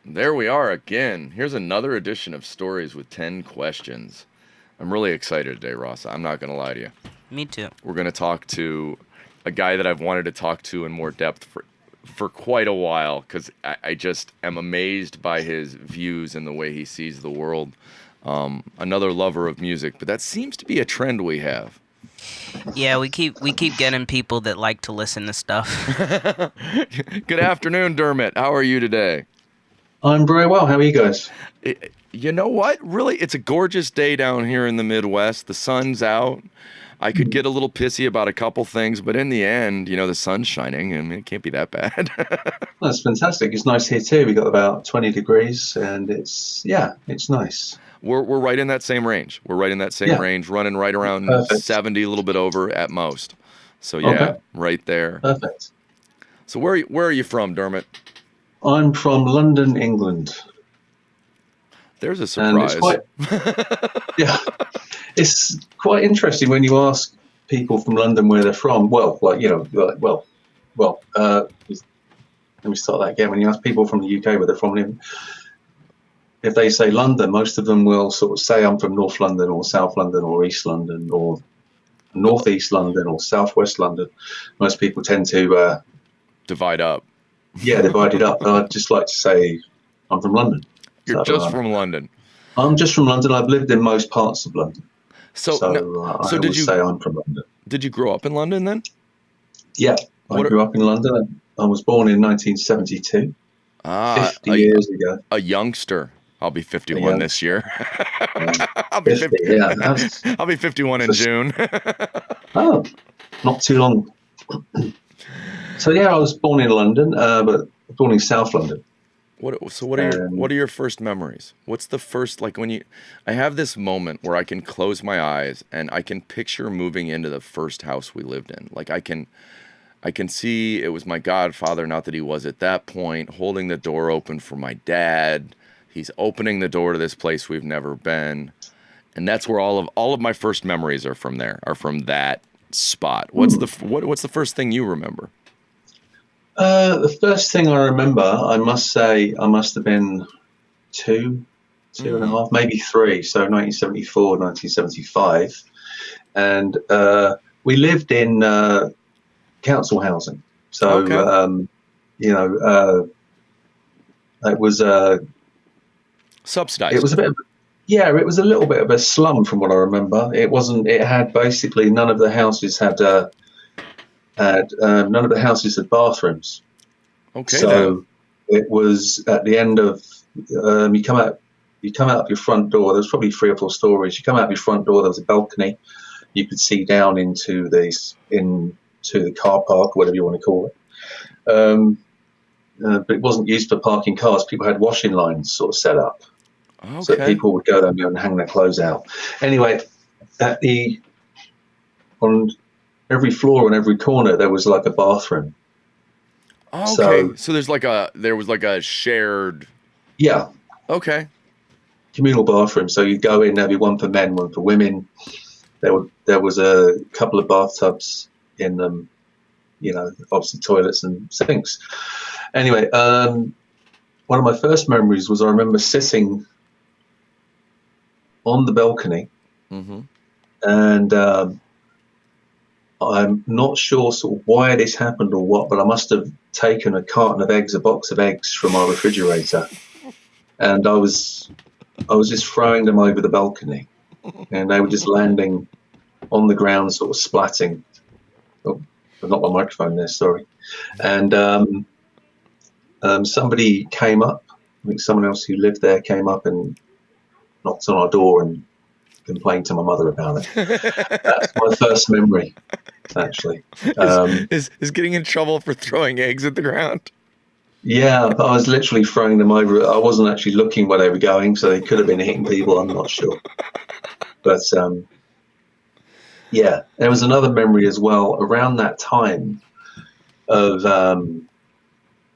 There we are again. Here's another edition of Stories with 10 Questions. I'm really excited today, Ross. I'm not going to lie to you. Me too. We're going to talk to a guy that I've wanted to talk to in more depth for quite a while because I just am amazed by his views and the way he sees the world. Another lover of music, but that seems to be a trend we have. Yeah, we keep getting people that like to listen to stuff. Good afternoon, Dermott. How are you today? I'm very well. How are you guys? You know what? Really, it's a gorgeous day down here in the Midwest. The sun's out. I could get a little pissy about a couple things, but in the end, the sun's shining. I mean, it can't be that bad. That's fantastic. It's nice here too. We got about 20 degrees, and it's nice. We're right in that same range. We're right in that same Yeah, range, running right around perfect. 70, a little bit over at most. So Okay, yeah, right there. perfect. So where are you from, Dermot? I'm from London, England, There's a and it's surprise. quite yeah, it's quite interesting when you ask people from London where they're from. Well, let me start that again. When you ask people from the UK where they're from, if they say London, most of them will sort of say I'm from North London or South London or East London or Northeast London or Southwest London. Most people tend to, Divide up. divide it up. I'd just like to say I'm from London. You're So just from London. I'm just from London. I've lived in most parts of London. So no, So I so did always you say I'm from London. did you grow up in London then? Yeah, I What are, grew up in London. I was born in 1972, ah 50 years ago. a youngster. I'll be A 51 young, this year. yeah, I'll be 50. 50. Yeah, that's I'll be 51 in just, June. oh, not too long. So yeah, I was born in London, but born in South London. What are your first memories? What's the first, like, when you I have this moment where I can close my eyes and I can picture moving into the first house we lived in. Like I can see it was my godfather, not that he was at that point, holding the door open for my dad. He's opening the door to this place we've never been. And that's where all of my first memories are from there, are from that spot. What's the first thing you remember? The first thing I remember, I must say, I must have been two, two and a Mm, half, maybe three. So 1974, 1975, and we lived in council housing. So okay. you know, it was it Subsidized. was a bit of, yeah, it was a little bit of a slum from what I remember. It wasn't. It had basically none of the houses had none of the houses had bathrooms. Okay then. So it was at the end of you come out. You come out of your front door. There's probably three or four stories. You come out of your front door. There was a balcony. You could see down into the car park, whatever you want to call it. But it wasn't used for parking cars. People had washing lines sort of set up so that Okay. people would go down there and hang their clothes out. Anyway, at the on every floor and every corner there was like a bathroom. Okay. So So there was like a shared. yeah, Okay. communal bathroom. So you go in, there'd be one for men, one for women. There was a couple of bathtubs in them, obviously toilets and sinks. Anyway, one of my first memories was I remember sitting on the balcony, Mm-hmm. and I'm not sure sort of why this happened or what, but I must have taken a carton of eggs, a box of eggs from our refrigerator, and I was just throwing them over the balcony, and they were just landing on the ground, sort of splatting. Oh, I've not my microphone there, sorry. And somebody came up. I think someone else who lived there came up and knocked on our door and complained to my mother about it. That's my first memory, actually. is, Um, is getting in trouble for throwing eggs at the ground. yeah, I was literally throwing them over. I wasn't actually looking where they were going, so they could have been hitting people. I'm not sure. But yeah, there was another memory as well around that time of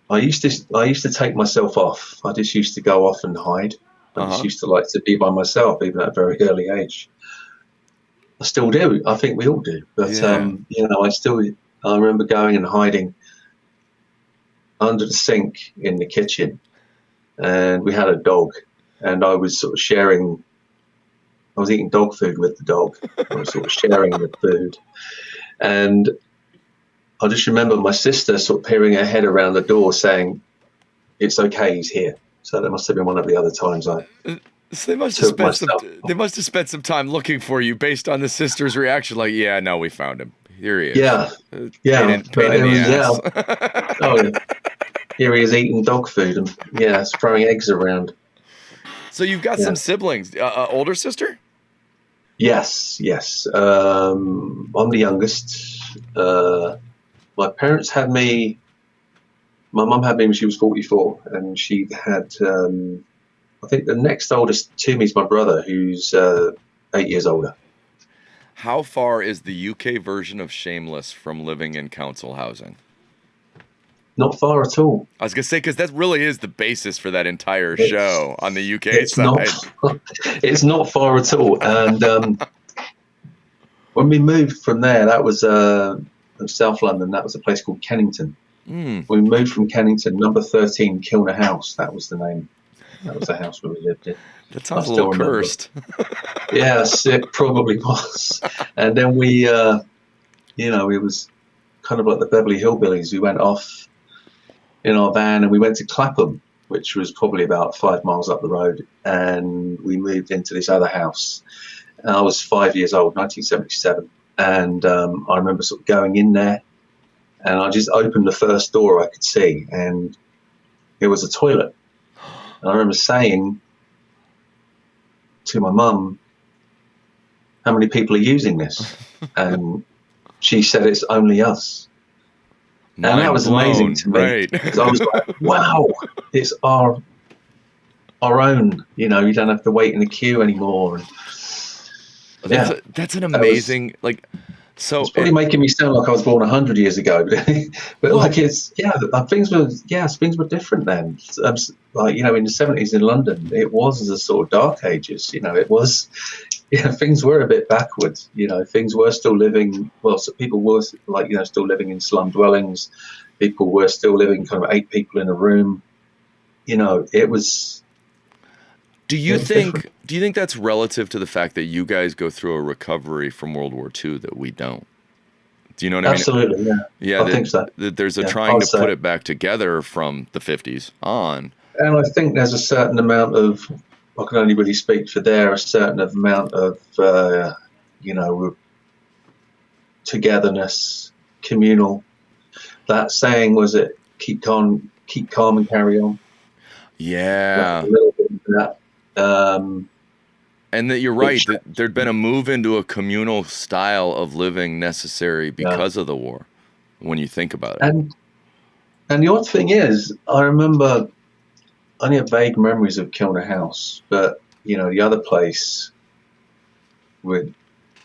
I used to take myself off. I just used to go off and hide. I just Uh-huh. used to like to be by myself, even at a very early age. I still do. I think we all do. But Yeah. I remember going and hiding under the sink in the kitchen, and we had a dog, and I was sort of sharing. I was eating dog food with the dog. I was sort of sharing the food, and I just remember my sister sort of peering her head around the door, saying, "It's okay, he's here." So there must have been one of the other times I So they must have took spent some. myself. They must have spent some time looking for you based on the sister's reaction. Like, yeah, no, we found him. Here he is. Yeah, Pain yeah, in but the yeah. ass. Oh, yeah. Here he is eating dog food and throwing eggs around. So you've got Yeah. some siblings. Older sister? Yes. I'm the youngest. My parents had me. My mum had me when she was 44, and she had. I think the next oldest to me is my brother, who's 8 years older. How far is the UK version of Shameless from living in council housing? Not far at all. I was gonna say, because that really is the basis for that entire show on the UK side. It's not far at all. And when we moved from there, that was South London. That was a place called Kennington. We moved from Kennington, number 13, Kilner House. That was the name. That was the house where we lived in. That sounds a little cursed. Yes, it probably was. And then we, it was kind of like the Beverly Hillbillies. We went off in our van and we went to Clapham, which was probably about 5 miles up the road. And we moved into this other house. And I was 5 years old, 1977. And I remember sort of going in there and I just opened the first door I could see and it was a toilet. And I remember saying to my mum, "How many people are using this?" And she said, "It's only us." And that was amazing to me. Right. Because I was like, wow, it's our own, you don't have to wait in the queue anymore. And that's an amazing, so it's probably making me sound like I was born 100 years ago, but things were different then. Like, in the 70s in London, it was the sort of dark ages. It was, things were a bit backwards. Things were still living. Well, so people were still living in slum dwellings. People were still living kind of 8 people in a room. It was. Do you think that's relative to the fact that you guys go through a recovery from World War II that we don't? Do you know what I mean? Absolutely, yeah. Yeah, I think so. There's a trying to put it back together from the 50s on. And I think there's a certain amount of, I can only really speak for there, a certain amount of, togetherness, communal. That saying, was it, keep calm and carry on? Yeah. A little bit of that. And that you're right, that there'd been a move into a communal style of living necessary because of the war, when you think about it. And the odd thing is, I remember, I only have vague memories of Kilner House, but, the other place, we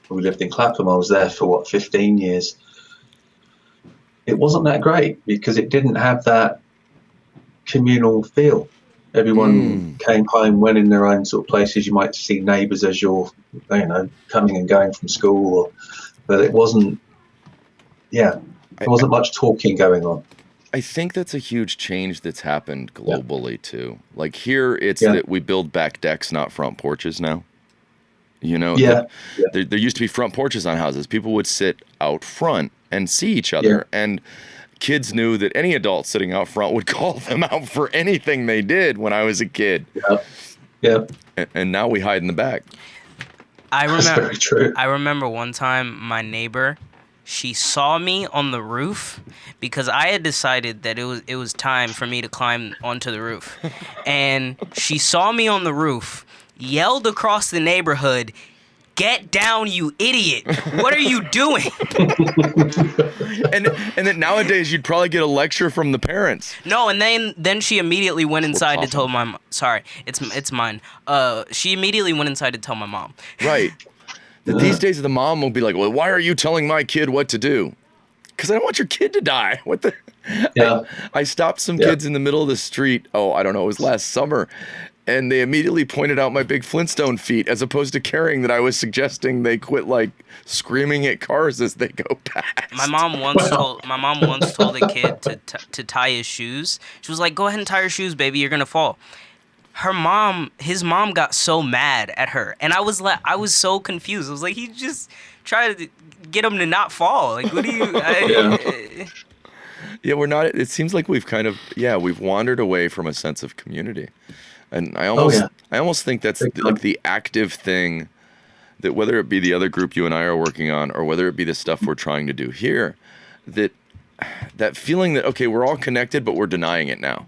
lived in Clapham, I was there for, 15 years. It wasn't that great because it didn't have that communal feel. Everyone came home, went in their own sort of places. You might see neighbours as you're, coming and going from school, but it wasn't. Yeah, there wasn't much talking going on. I think that's a huge change that's happened globally too. Like here, it's that we build back decks, not front porches now. There used to be front porches on houses. People would sit out front and see each other, and kids knew that any adult sitting out front would call them out for anything they did when I was a kid. Yeah. And now we hide in the back. That's very true. I remember one time my neighbor, she saw me on the roof because I had decided that it was time for me to climb onto the roof. And she saw me on the roof, yelled across the neighborhood, "Get down, you idiot! What are you doing?" and then nowadays you'd probably get a lecture from the parents. No, and then she immediately went inside to tell my mom. Sorry, it's mine. She immediately went inside to tell my mom. Right. These days the mom will be like, "Well, why are you telling my kid what to do?" Because I don't want your kid to die. What the? Yeah. I stopped some kids in the middle of the street. Oh, I don't know. It was last summer. and they immediately pointed out my big Flintstone feet, as opposed to caring that I was suggesting they quit like screaming at cars as they go past. My mom once told a kid to tie his shoes. She was like, "Go ahead and tie your shoes, baby. You're gonna fall." His mom got so mad at her, and I was so confused. I was like, he just tried to get him to not fall. Like, what do you? Yeah, we're not. It seems like we've kind of we've wandered away from a sense of community, and I almost think that's like the active thing, that whether it be the other group you and I are working on, or whether it be the stuff we're trying to do here, that feeling that, okay, we're all connected, but we're denying it now.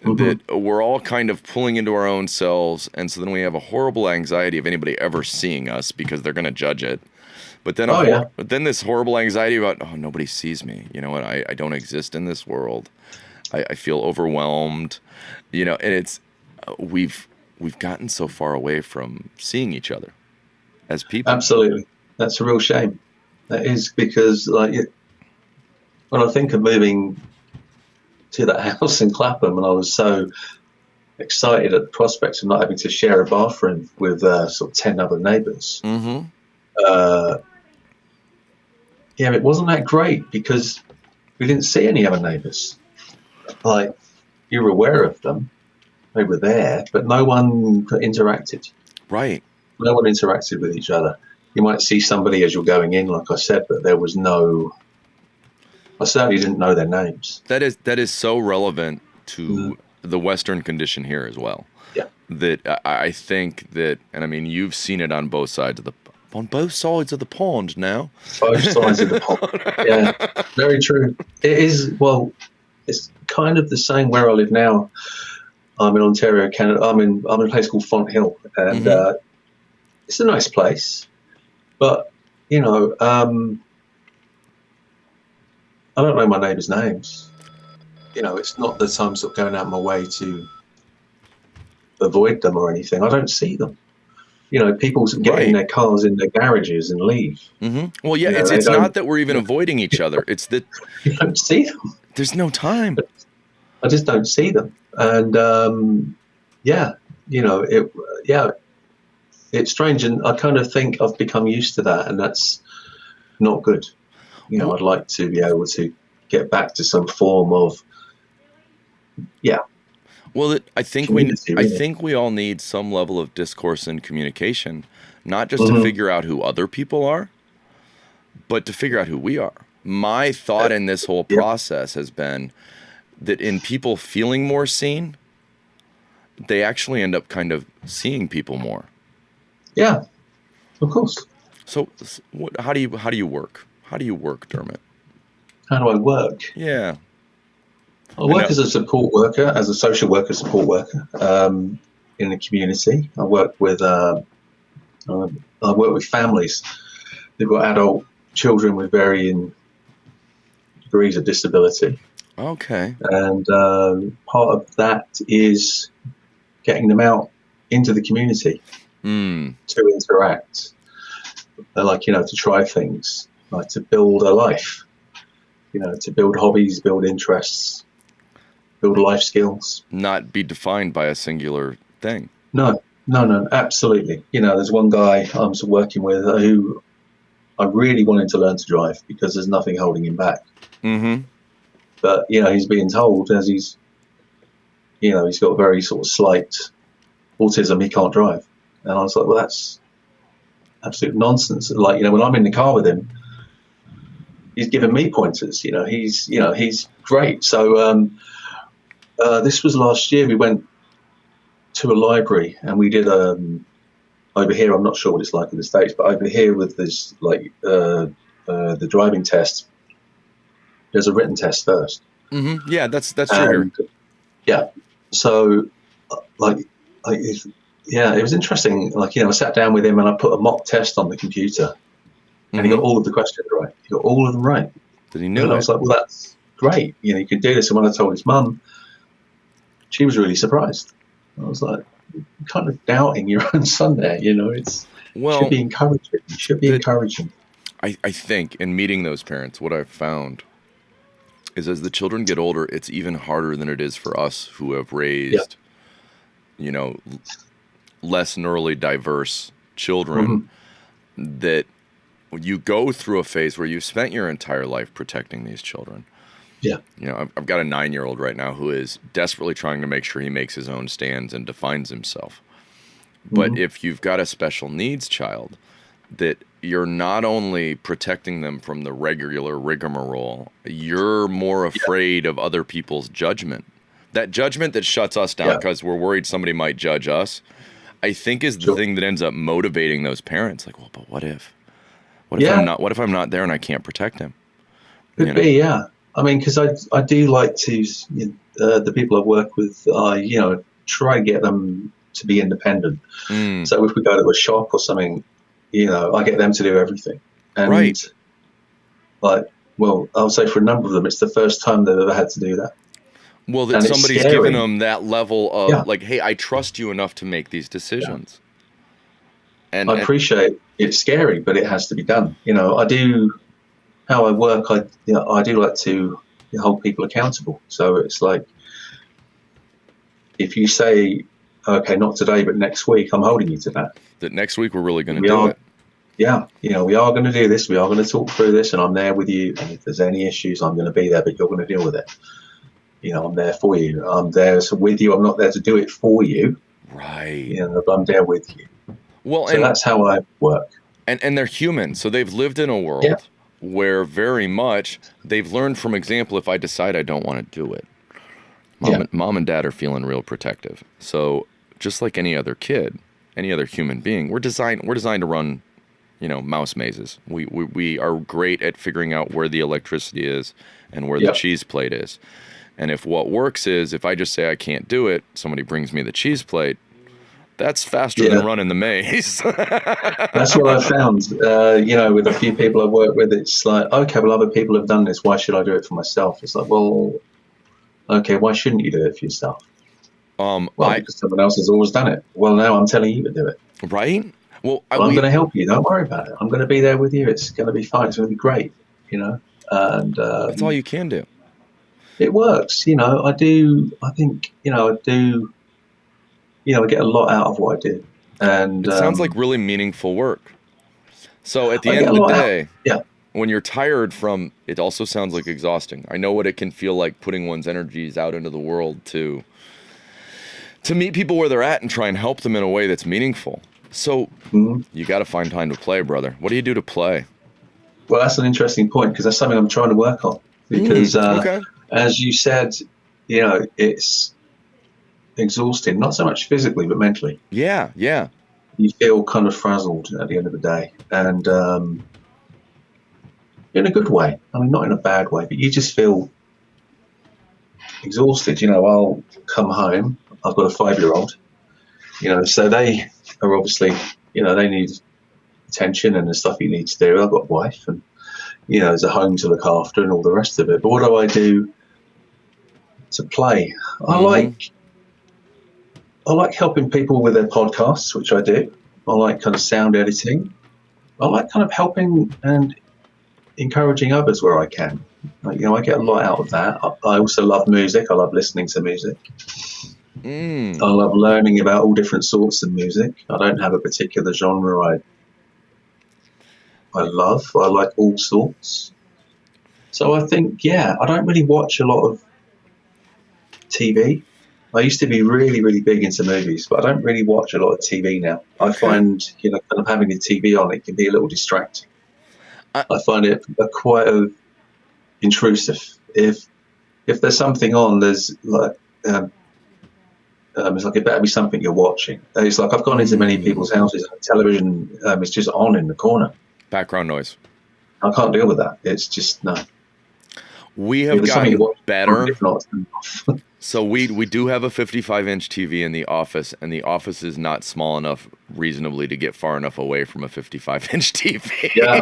That we're all kind of pulling into our own selves, and so then we have a horrible anxiety of anybody ever seeing us because they're going to judge it. But then, but then this horrible anxiety about, oh, nobody sees me. You know what? I don't exist in this world. I feel overwhelmed. You know, and it's we've gotten so far away from seeing each other as people. Absolutely, that's a real shame. That is, because like when I think of moving to that house in Clapham, and I was so excited at the prospect of not having to share a bathroom with sort of 10 other neighbours. Yeah, it wasn't that great because we didn't see any other neighbours. Like, you were aware of them, they were there, but no one interacted. Right. No one interacted with each other. You might see somebody as you're going in, like I said, but there was no. I certainly didn't know their names. That is so relevant to the Western condition here as well. Yeah. That I think that, and I mean, you've seen it on both sides of the pond now. Both sides of the pond. Yeah, very true. It is. Well, it's kind of the same where I live now. I'm in Ontario, Canada. I'm in a place called Fonthill, and it's a nice place, but you know. I don't know my neighbours' names. You know, it's not that I'm sort of going out of my way to avoid them or anything. I don't see them. You know, people get in their cars in their garages and leave. Well, yeah, it's not that we're even avoiding each other. It's that you don't see them. There's no time. I just don't see them. And it's strange. And I kind of think I've become used to that, and that's not good. You know, I'd like to be able to get back to some form of, Well, I think we all need some level of discourse and communication, not just to figure out who other people are, but to figure out who we are. My thought in this whole process has been that in people feeling more seen, they actually end up kind of seeing people more. Yeah, of course. So, how do you work? How do you work, Dermott? How do I work? Yeah. I work as a support worker, as a social worker support worker in the community. I work with families. They've got adult children with varying degrees of disability. Okay. And part of that is getting them out into the community to interact, to try things. Like to build a life, to build hobbies, build interests, build life skills. Not be defined by a singular thing. No, absolutely. There's one guy I'm working with who I really wanted to learn to drive because there's nothing holding him back. But, he's being told as he's got very sort of slight autism, he can't drive. And I was like, well, that's absolute nonsense. Like, when I'm in the car with him, he's given me pointers. He's great. So this was last year. We went to a library and we did over here. I'm not sure what it's like in the States, but over here with this the driving test, there's a written test first. Yeah, that's true. Yeah. So it was interesting. I sat down with him and I put a mock test on the computer. And he got all of the questions right. He got all of them right. Did he know? And I was like, well, that's great. You can do this. And when I told his mum, she was really surprised. I was like, you're kind of doubting your own son there. Should be encouraging. You should be encouraging. I think in meeting those parents, what I've found is as the children get older, it's even harder than it is for us who have raised you know, less neurally diverse children, that you go through a phase where you've spent your entire life protecting these children. Yeah. You know, I've got a 9-year-old right now who is desperately trying to make sure he makes his own stands and defines himself. But if you've got a special needs child, that you're not only protecting them from the regular rigmarole, you're more afraid of other people's judgment. That judgment that shuts us down because we're worried somebody might judge us, I think is the thing that ends up motivating those parents. Like, well, but what if? What if I'm not there and I can't protect him? Could be, yeah. I mean, because I do like to, the people I work with, try and get them to be independent. So if we go to a shop or something, I get them to do everything. And I'll say for a number of them, it's the first time they've ever had to do that. Well, that somebody's given them that level of like, hey, I trust you enough to make these decisions. Yeah. And I appreciate it's scary, but it has to be done. How I work, I do like to hold people accountable. So it's like, if you say, okay, not today, but next week, I'm holding you to that. That next week we're really going to do it. Yeah, we are going to do this. We are going to talk through this, and I'm there with you. And if there's any issues, I'm going to be there, but you're going to deal with it. I'm there for you. I'm there with you. I'm not there to do it for you. Right. But I'm there with you. Well, so that's how I work. And they're human, so they've lived in a world where very much they've learned from example. If I decide I don't want to do it, mom and dad are feeling real protective. So just like any other kid, any other human being, we're designed to run, mouse mazes. We are great at figuring out where the electricity is and where the cheese plate is. And if what works is if I just say I can't do it, somebody brings me the cheese plate, that's faster than running the maze. That's what I found. With a few people I've worked with, it's like, okay, well, other people have done this. Why should I do it for myself? It's like, well, okay, why shouldn't you do it for yourself? Because someone else has always done it. Well, now I'm telling you to do it. Right? Well, I'm going to help you. Don't worry about it. I'm going to be there with you. It's going to be fine. It's going to be great. And that's all you can do. It works. I do. I think. I do. I get a lot out of what I do. And it sounds like really meaningful work. So at the end of the day, when you're tired from, it also sounds like exhausting. I know what it can feel like putting one's energies out into the world to meet people where they're at and try and help them in a way that's meaningful. So you got to find time to play, brother. What do you do to play? Well, that's an interesting point because that's something I'm trying to work on. Because as you said, it's exhausting, not so much physically, but mentally. Yeah. You feel kind of frazzled at the end of the day. And in a good way. I mean, not in a bad way, but you just feel exhausted. I'll come home. I've got a 5-year-old, so they are obviously, they need attention and the stuff you need to do. I've got a wife and, there's a home to look after and all the rest of it. But what do I do to play? I like helping people with their podcasts, which I do. I like kind of sound editing. I like kind of helping and encouraging others where I can. I get a lot out of that. I also love music. I love listening to music. I love learning about all different sorts of music. I don't have a particular genre I love. I like all sorts. So I think, I don't really watch a lot of TV. I used to be really, really big into movies, but I don't really watch a lot of TV now. I find, kind of having the TV on, it can be a little distracting. I find it quite intrusive. If there's something on, there's like, it's like it better be something you're watching. It's like I've gone into many people's houses, television is just on in the corner. Background noise. I can't deal with that. It's just, no. We have gotten better. So we do have a 55-inch TV in the office, and the office is not small enough reasonably to get far enough away from a 55-inch TV. Yeah,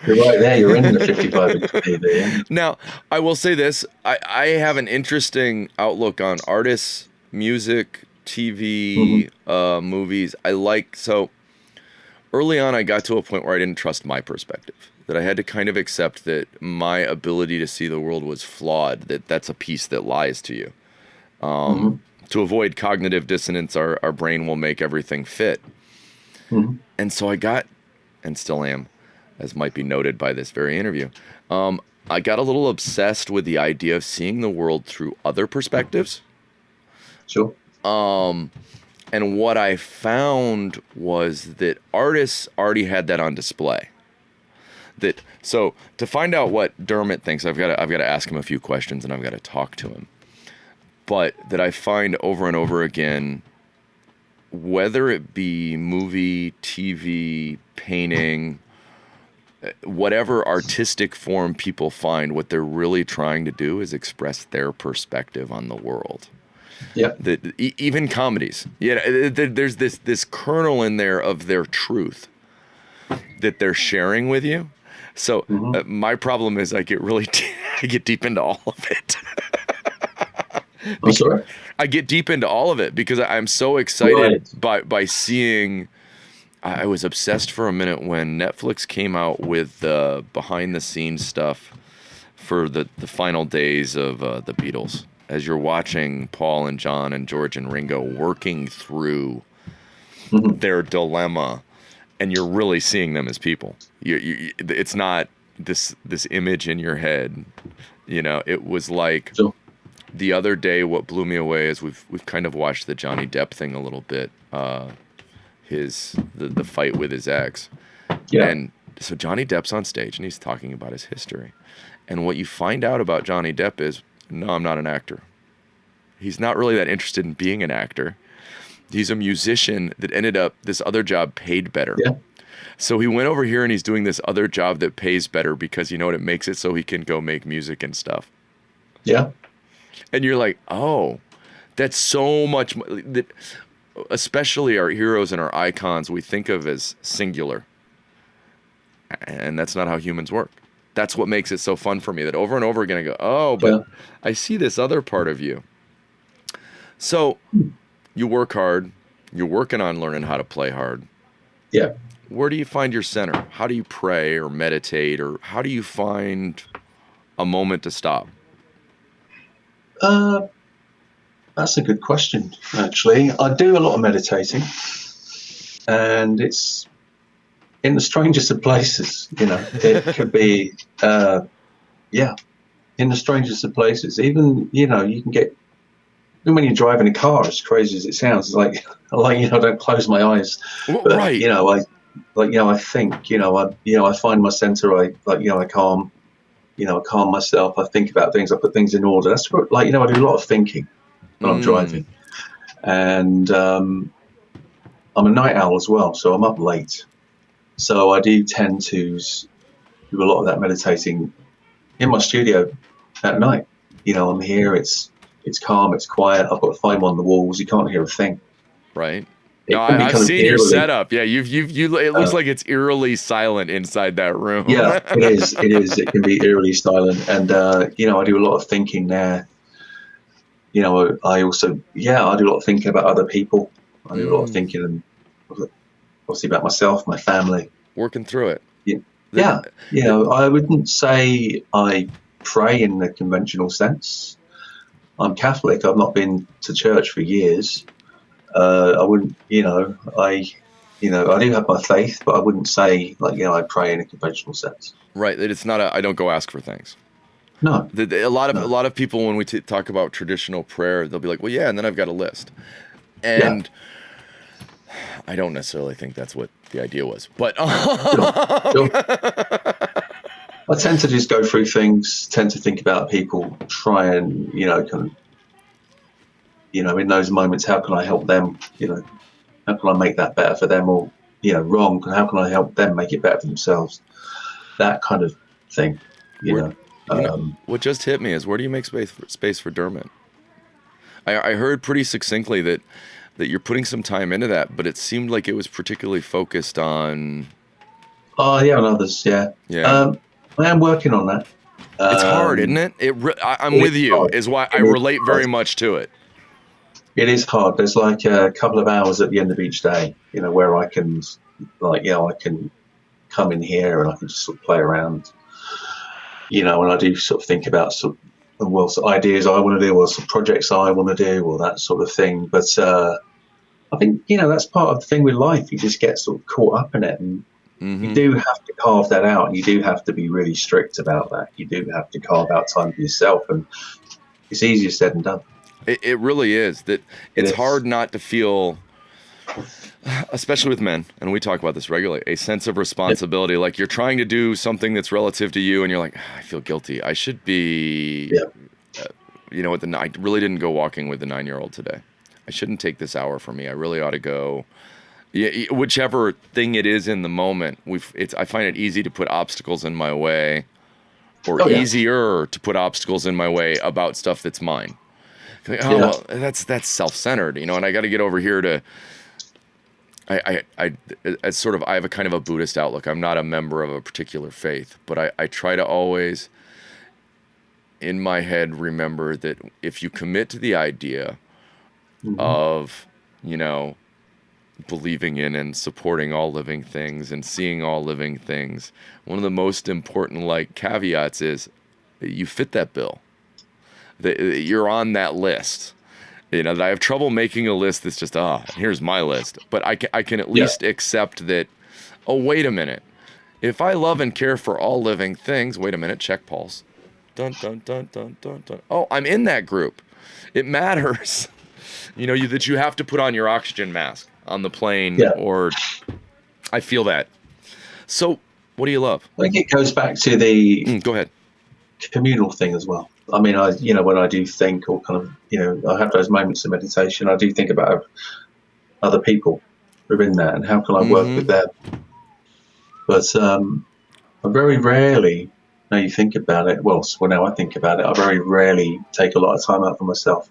you're right there. You're in the 55-inch TV. Yeah. Now, I will say this. I have an interesting outlook on artists, music, TV, movies. So early on, I got to a point where I didn't trust my perspective. That I had to kind of accept that my ability to see the world was flawed, that's a piece that lies to you. to avoid cognitive dissonance, our brain will make everything fit. Mm-hmm. And so I got, and still am, as might be noted by this very interview, I got a little obsessed with the idea of seeing the world through other perspectives. Sure. And what I found was that artists already had that on display. So to find out what Dermott thinks, I've got to ask him a few questions and I've got to talk to him. But that I find over and over again, whether it be movie, TV, painting, whatever artistic form people find, what they're really trying to do is express their perspective on the world. Yeah. Even comedies, there's this kernel in there of their truth that they're sharing with you. So my problem is I get I get deep into all of it. I'm sorry? I get deep into all of it because I'm so excited by seeing. I was obsessed for a minute when Netflix came out with the behind the scenes stuff for the final days of the Beatles. As you're watching Paul and John and George and Ringo working through their dilemma, and you're really seeing them as people. It's not this image in your head. It was like the other day. What blew me away is we've kind of watched the Johnny Depp thing a little bit. The fight with his ex. Yeah. And so Johnny Depp's on stage and he's talking about his history. And what you find out about Johnny Depp is, no, I'm not an actor. He's not really that interested in being an actor. He's a musician that ended up, this other job paid better. Yeah. So he went over here and he's doing this other job that pays better because it makes it so he can go make music and stuff. Yeah. And you're like, oh, that's so much, that especially our heroes and our icons we think of as singular. And that's not how humans work. That's what makes it so fun for me, that over and over again I go, oh, but I see this other part of you. So you work hard. You're working on learning how to play hard. Yeah. Where do you find your center? How do you pray or meditate, or how do you find a moment to stop? That's a good question, actually. I do a lot of meditating, and it's in the strangest of places. It could be, in the strangest of places. Even, you can get, even when you're driving a car, as crazy as it sounds, it's like I don't close my eyes. But, right. I think, I find my center. I calm, I calm myself. I think about things. I put things in order. That's what, I do a lot of thinking when I'm driving. And I'm a night owl as well, so I'm up late. So I do tend to do a lot of that meditating in my studio at night. I'm here, it's calm, it's quiet. I've got foam on the walls. You can't hear a thing. Right. No, I've seen your setup. Yeah, it looks like it's eerily silent inside that room. Yeah, it is. It is. It can be eerily silent. And, I do a lot of thinking there. I also, I do a lot of thinking about other people. I do a lot of thinking, obviously, about myself, my family. Working through it. Yeah. I wouldn't say I pray in the conventional sense. I'm Catholic. I've not been to church for years. I wouldn't, I do have my faith, but I wouldn't say I pray in a conventional sense. Right. It's not I don't go ask for things. No. A lot of people, when we talk about traditional prayer, they'll be like, well, yeah, and then I've got a list. And I don't necessarily think that's what the idea was. But Sure. I tend to just go through things, tend to think about people, try and, in those moments, how can I help them? How can I make that better for them? Or, wrong, how can I help them make it better for themselves? That kind of thing, What just hit me is, where do you make space for Dermott? I heard pretty succinctly that you're putting some time into that, but it seemed like it was particularly focused on... Oh, yeah, and others, yeah. Yeah. I am working on that. It's hard, isn't it? I'm with you, hard. Is why I relate very much to it. It is hard. There's like a couple of hours at the end of each day, where I can, I can come in here and I can just sort of play around, and I do sort of think about well, some ideas I want to do, or some projects I want to do, or that sort of thing. But I think, that's part of the thing with life. You just get sort of caught up in it, and you do have to carve that out. You do have to be really strict about that. You do have to carve out time for yourself, and it's easier said than done. It really is. That it's hard not to feel, especially with men, and we talk about this regularly, a sense of responsibility. Yeah. Like you're trying to do something that's relative to you, and you're like, I feel guilty. I should be, I really didn't go walking with the 9-year-old today. I shouldn't take this hour for me. I really ought to go. Yeah, whichever thing it is in the moment, I find it easy to put obstacles in my way, or easier to put obstacles in my way about stuff that's mine. Well, that's self-centered, and I got to get over here to. I have a kind of a Buddhist outlook. I'm not a member of a particular faith, but I try to always, in my head, remember that if you commit to the idea of, believing in and supporting all living things and seeing all living things, one of the most important caveats is that you fit that bill, that you're on that list. That I have trouble making a list that's just here's my list, but I can at least accept that. Oh, wait a minute, if I love and care for all living things, wait a minute, check pulse, dun dun dun dun dun dun. Oh, I'm in that group. It matters. That you have to put on your oxygen mask on the plane, or I feel that. So, what do you love? I think it goes back to the go ahead communal thing as well. I mean, when I do think, or kind of, I have those moments of meditation, I do think about other people within that and how can I work with them. But I very rarely, now you think about it, now I think about it, I very rarely take a lot of time out for myself.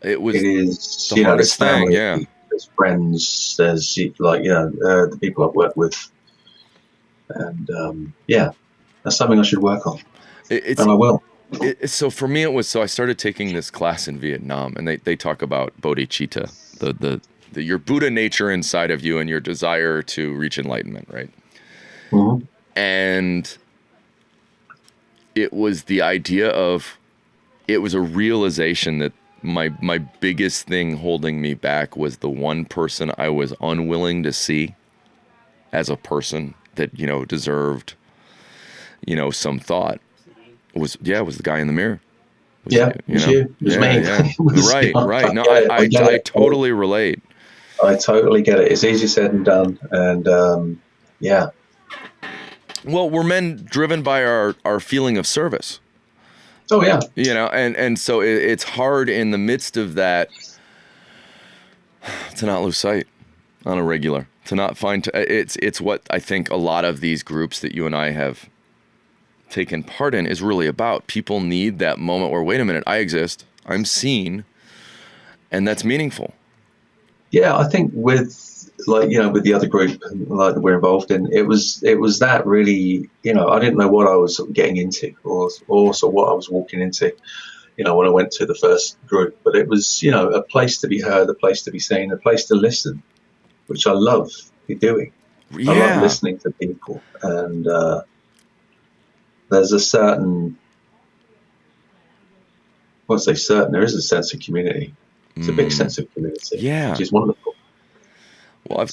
It is the hardest family, thing, there's friends, there's the people I've worked with, and that's something I should work on, and I will. So for me, I started taking this class in Vietnam, and they talk about bodhicitta, your Buddha nature inside of you and your desire to reach enlightenment, right? Mm-hmm. And it was the idea of, it was a realization that my biggest thing holding me back was the one person I was unwilling to see as a person that, deserved, some thought. Was the guy in the mirror. It was you. It was me. Yeah. Right. No, I totally relate. I totally get it. It's easier said than done. And well, we're men driven by our feeling of service. Oh yeah. And so it's hard in the midst of that to not lose sight on a regular, to not find, it's what I think a lot of these groups that you and I have taken part in is really about. People need that moment where, wait a minute, I exist, I'm seen, and that's meaningful. Yeah, I think with with the other group that we're involved in, it was that really, I didn't know what I was getting into, or also what I was walking into, when I went to the first group. But it was, a place to be heard, a place to be seen, a place to listen, which I love doing. Yeah. I love listening to people, and there's a certain, there is a sense of community. It's a big sense of community, which is wonderful. Well,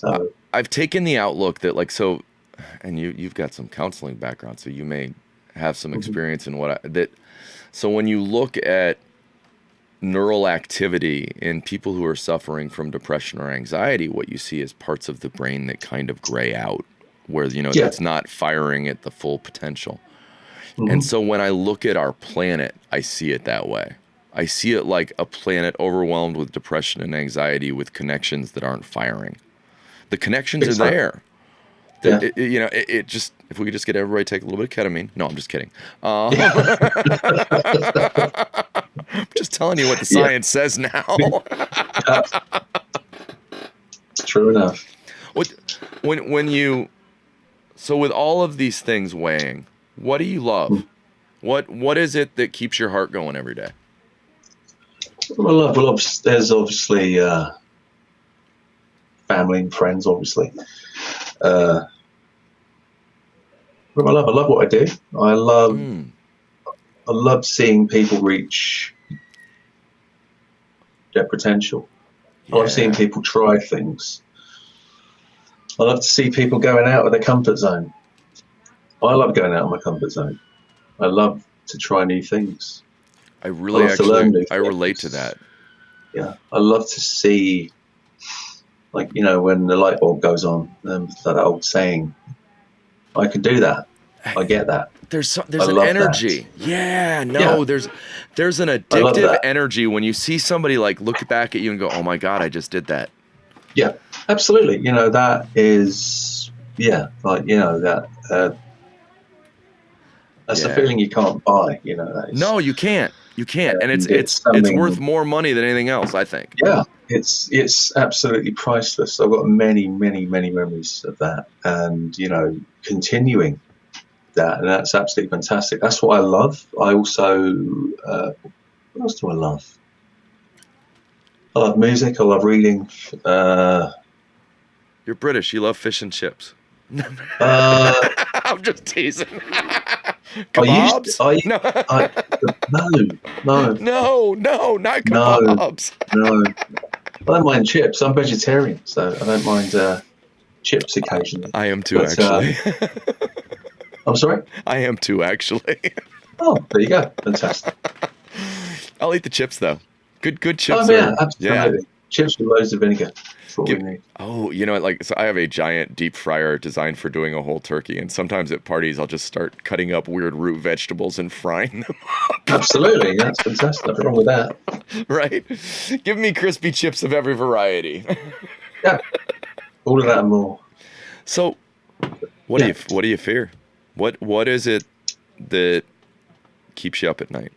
I've taken the outlook that and you've got some counseling background, so you may have some experience in so when you look at neural activity in people who are suffering from depression or anxiety, what you see is parts of the brain that kind of gray out, where, that's not firing at the full potential. And so when I look at our planet, I see it that way. I see it like a planet overwhelmed with depression and anxiety with connections that aren't firing. The connections are there. It just, if we could just get everybody to take a little bit of ketamine. No, I'm just kidding. I'm just telling you what the science says now. It's true enough. So with all of these things weighing, what do you love? What is it that keeps your heart going every day? Well, there's obviously family and friends, obviously. I love what I do. I love seeing people reach their potential. I love seeing people try things. I love to see people going out of their comfort zone. I love going out of my comfort zone. I love to try new things. I love to learn new things. I relate to that. Yeah, I love to see, like, you know, when the light bulb goes on, that old saying, I can do that. I get that. There's an energy. That. Yeah, no, there's an addictive energy when you see somebody like look back at you and go, oh my God, I just did that. Yeah, absolutely. You know, that is, like, you know, that's a feeling you can't buy, you know. That is, no, you can't. You can't. And it's worth more money than anything else, I think. Yeah, it's absolutely priceless. I've got many, many, many memories of that, and, you know, continuing that, and that's absolutely fantastic. That's what I love. I also, what else do I love? I love music. I love reading. You're British. You love fish and chips. I'm just teasing. Kebabs? No, not kebabs. No. I don't mind chips. I'm vegetarian, so I don't mind chips occasionally. I am too, actually. I'm sorry? I am too, actually. Oh, there you go. Fantastic. I'll eat the chips, though. Good chips. Oh, yeah, absolutely. Chips with loads of vinegar. That's what we need. Oh, you know what? Like, so I have a giant deep fryer designed for doing a whole turkey, and sometimes at parties I'll just start cutting up weird root vegetables and frying them up. Absolutely, that's fantastic. Nothing wrong with that. Right? Give me crispy chips of every variety. Yeah, all of that and more. So, what do you fear? What is it that keeps you up at night?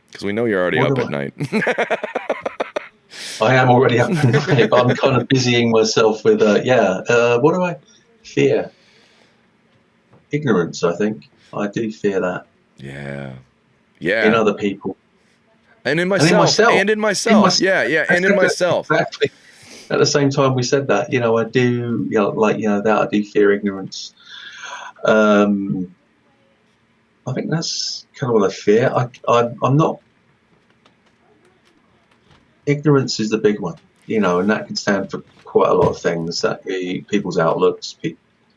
Because we know you're already up at night. I am already up at night, but I'm kind of busying myself with, what do I fear? Ignorance, I think. I do fear that. Yeah. In other people. And in myself. And in myself. Yeah, and in myself. Exactly. At the same time we said that, you know, I do, you know, like, you know, that I do fear ignorance. I think that's kind of what I fear. I'm not. Ignorance is the big one, you know, and that can stand for quite a lot of things. That people's outlooks,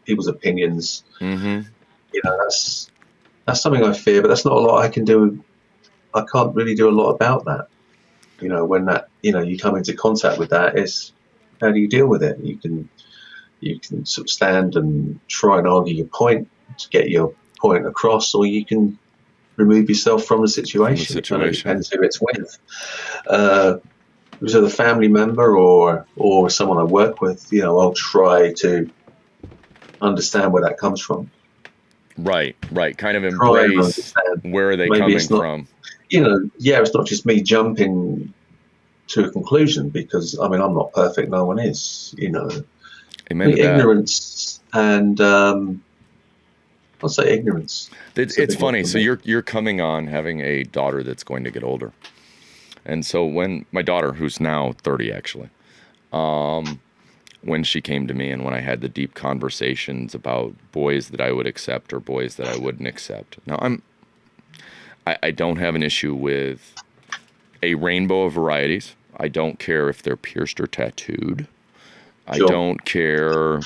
people's opinions. Mm-hmm. You know, that's something I fear, but that's not a lot I can do. I can't really do a lot about that. You know, when that, you know, you come into contact with that, is how do you deal with it? You can sort of stand and try and argue your point to get your point across, or you can remove yourself from the situation. It kind of depends who it's with. If it's with a family member or someone I work with, you know, I'll try to understand where that comes from. Right. Kind of embrace where are they coming from. You know, it's not just me jumping to a conclusion, because, I mean, I'm not perfect. No one is, you know. Amen to that. Ignorance and I'll say ignorance. It's funny. So you're coming on having a daughter that's going to get older. And so when my daughter, who's now 30 actually, when she came to me and when I had the deep conversations about boys that I would accept or boys that I wouldn't accept. Now I don't have an issue with a rainbow of varieties. I don't care if they're pierced or tattooed. Sure. I don't care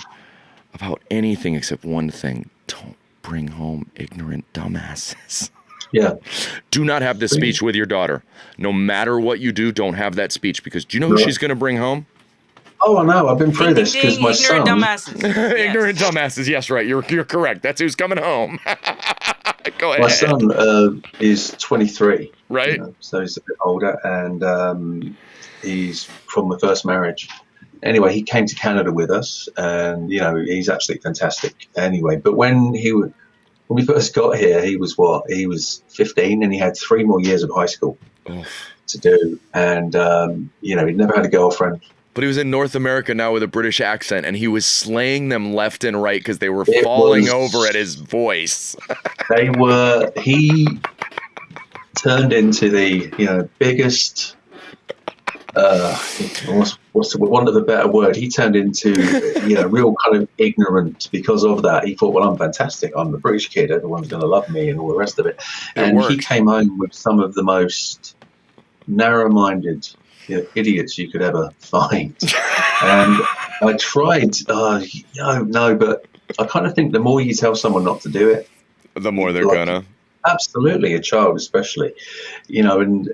about anything except one thing. Don't bring home ignorant dumbasses. Yeah. Do not have this speech with your daughter. No matter what you do, don't have that speech, because do you know who she's going to bring home? Oh, I know. I've been through this because my son. Ignorant dumbasses. Yes, right. You're correct. That's who's coming home. Go ahead. My son is 23. Right. You know, so he's a bit older, and he's from the first marriage. Anyway, he came to Canada with us, and, you know, he's absolutely fantastic. Anyway, but when we first got here, he was 15, and he had 3 more years of high school to do, and you know, he'd never had a girlfriend. But he was in North America now with a British accent, and he was slaying them left and right because they were falling over at his voice. He turned into the, you know, biggest what's the want of a better word? He turned into, real kind of ignorant because of that. He thought, well, I'm fantastic. I'm the British kid. Everyone's going to love me and all the rest of it. It And he worked. came home with some of the most narrow-minded idiots you could ever find. And I tried, no, but I kind of think the more you tell someone not to do it, The more they're gonna. Absolutely, a child especially, and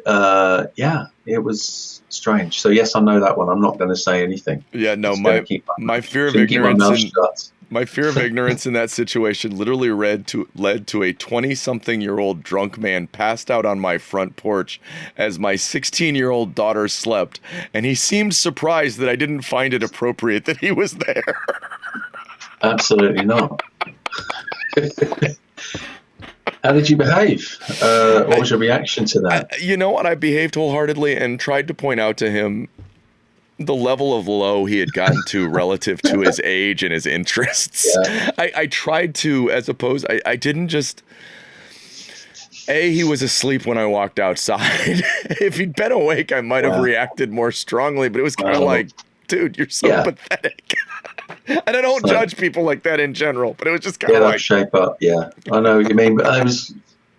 it was strange. So yes, I know that one. I'm not going to say anything. Yeah, no, Just gonna my fear of keep my ignorance mouth and shut. my fear of ignorance in that situation literally led to a 20-something-year-old drunk man passed out on my front porch as my 16-year-old daughter slept, and he seemed surprised that I didn't find it appropriate that he was there. Absolutely not. How did you behave? What was your reaction to that? You know what? I behaved wholeheartedly and tried to point out to him the level of low he had gotten to relative to his age and his interests. Yeah. I tried to, as opposed, I didn't just. He was asleep when I walked outside. If he'd been awake, I might have reacted more strongly, but it was kind of like, dude, you're so pathetic. And I don't judge people like that in general, but it was just kind of like. Shape up. Yeah, I know what you mean. But I was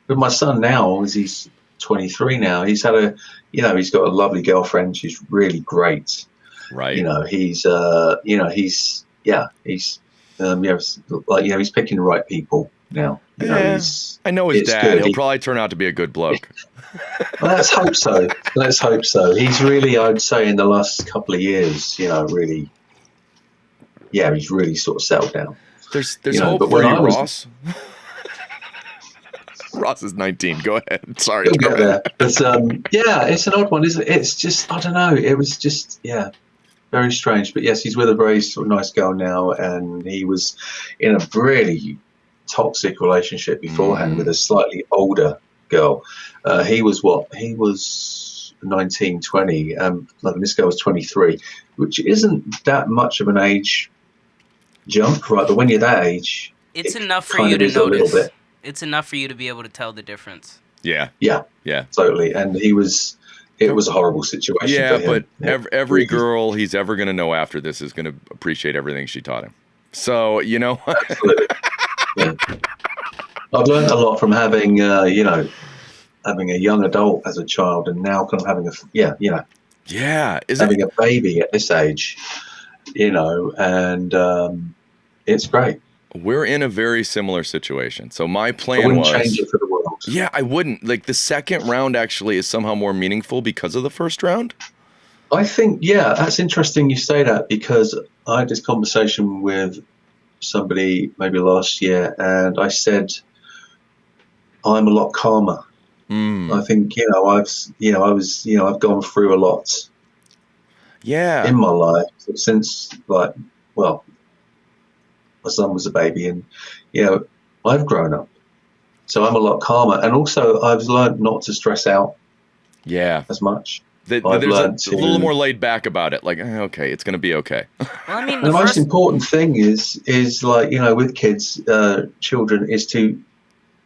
with my son now, as he's 23 now. He's had he's got a lovely girlfriend. She's really great. Right. He's he's picking the right people now. I know his dad. Good. He'll probably turn out to be a good bloke. Well, let's hope so. Let's hope so. He's really, I'd say, in the last couple of years, really. Yeah, he's really sort of settled down. There's hope for you, Ross. Ross is 19. Go ahead. Sorry. He'll get there. But it's an odd one, isn't it? It's just, I don't know. It was just, very strange. But yes, he's with a very sort of nice girl now, and he was in a really toxic relationship beforehand with a slightly older girl. He was 19, 20. This girl was 23, which isn't that much of an age jump, right? But when you're that age, it's enough for you to notice. It's enough for you to be able to tell the difference. Yeah, totally. And it was a horrible situation. Yeah, for him. But every girl he's ever going to know after this is going to appreciate everything she taught him. So Absolutely. Yeah. I've learned a lot from having having a young adult as a child, and now kind of having having a baby at this age, and it's great. We're in a very similar situation. So my plan was, change it for the world. Yeah, I wouldn't. Like, the second round actually is somehow more meaningful because of the first round. I think, that's interesting you say that, because I had this conversation with somebody maybe last year, and I said I'm a lot calmer. I think I've gone through a lot. Yeah. In my life since my son was a baby, and I've grown up, so I'm a lot calmer, and also I've learned not to stress out. As much. There's a little more laid back about it. Like, okay, it's going to be okay. Well, I mean, the most important thing is like, with kids, children, is to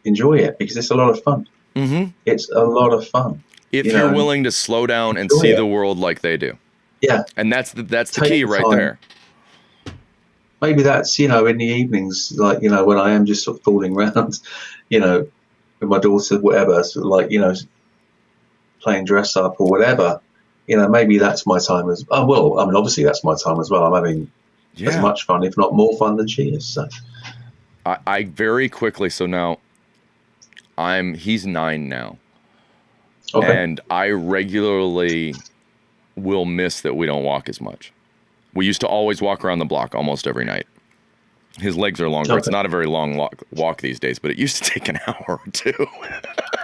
enjoy it, because it's a lot of fun. Mm-hmm. It's a lot of fun. If you're willing to slow down and see the world like they do. Yeah. And that's the key right there. Maybe that's, in the evenings, like, when I am just sort of fooling around, with my daughter, whatever, sort of like, playing dress up or whatever, maybe that's my time as well. I mean, obviously that's my time as well. I'm having as much fun, if not more fun, than she is. So I very quickly, so now he's 9 now. Okay. And I regularly will miss that we don't walk as much. We used to always walk around the block almost every night. His legs are longer. Okay. It's not a very long walk these days, but it used to take an hour or two.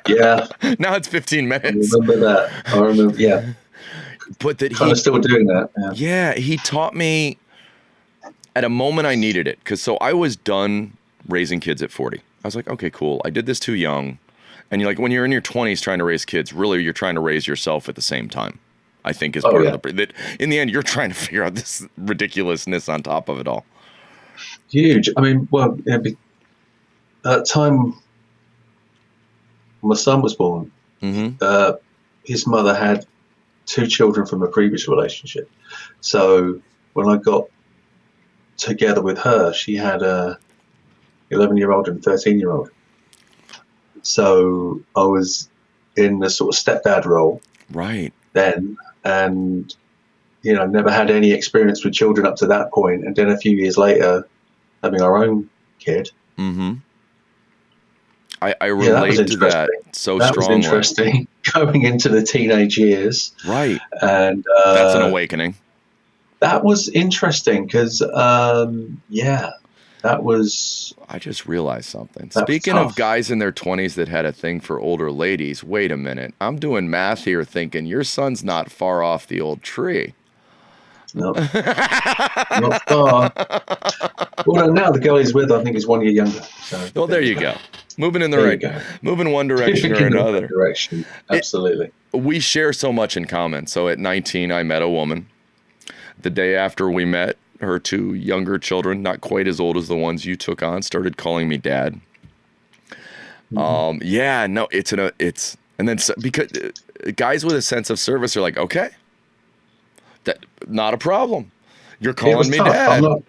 Yeah. Now it's 15 minutes. I remember that. Yeah. But that kind of still doing that. Yeah, he taught me at a moment I needed it. Because so I was done raising kids at 40. I was like, okay, cool. I did this too young. And you're like, when you're in your 20s trying to raise kids, really you're trying to raise yourself at the same time. I think is part of that. In the end, you're trying to figure out this ridiculousness on top of it all. Huge. I mean, at the time my son was born, his mother had 2 children from a previous relationship. So when I got together with her, she had a 11-year-old and 13-year-old. So I was in the sort of stepdad role Right. then, and never had any experience with children up to that point. And then a few years later, having our own kid. Mm-hmm. I relate to that so that strongly. Was interesting going into the teenage years. Right. And that's an awakening. That was interesting because, that was... I just realized something. Speaking of guys in their 20s that had a thing for older ladies, wait a minute. I'm doing math here thinking your son's not far off the old tree. No. Not far. Well, now the girl he's with, I think, is 1 year younger. So well, there you go. Moving in the right, moving one direction or another. Right direction. Absolutely. We share so much in common. So at 19, I met a woman. The day after we met, her 2 younger children, not quite as old as the ones you took on, started calling me dad. Mm-hmm. And then because guys with a sense of service are like, okay, that not a problem. You're calling me dad. I'm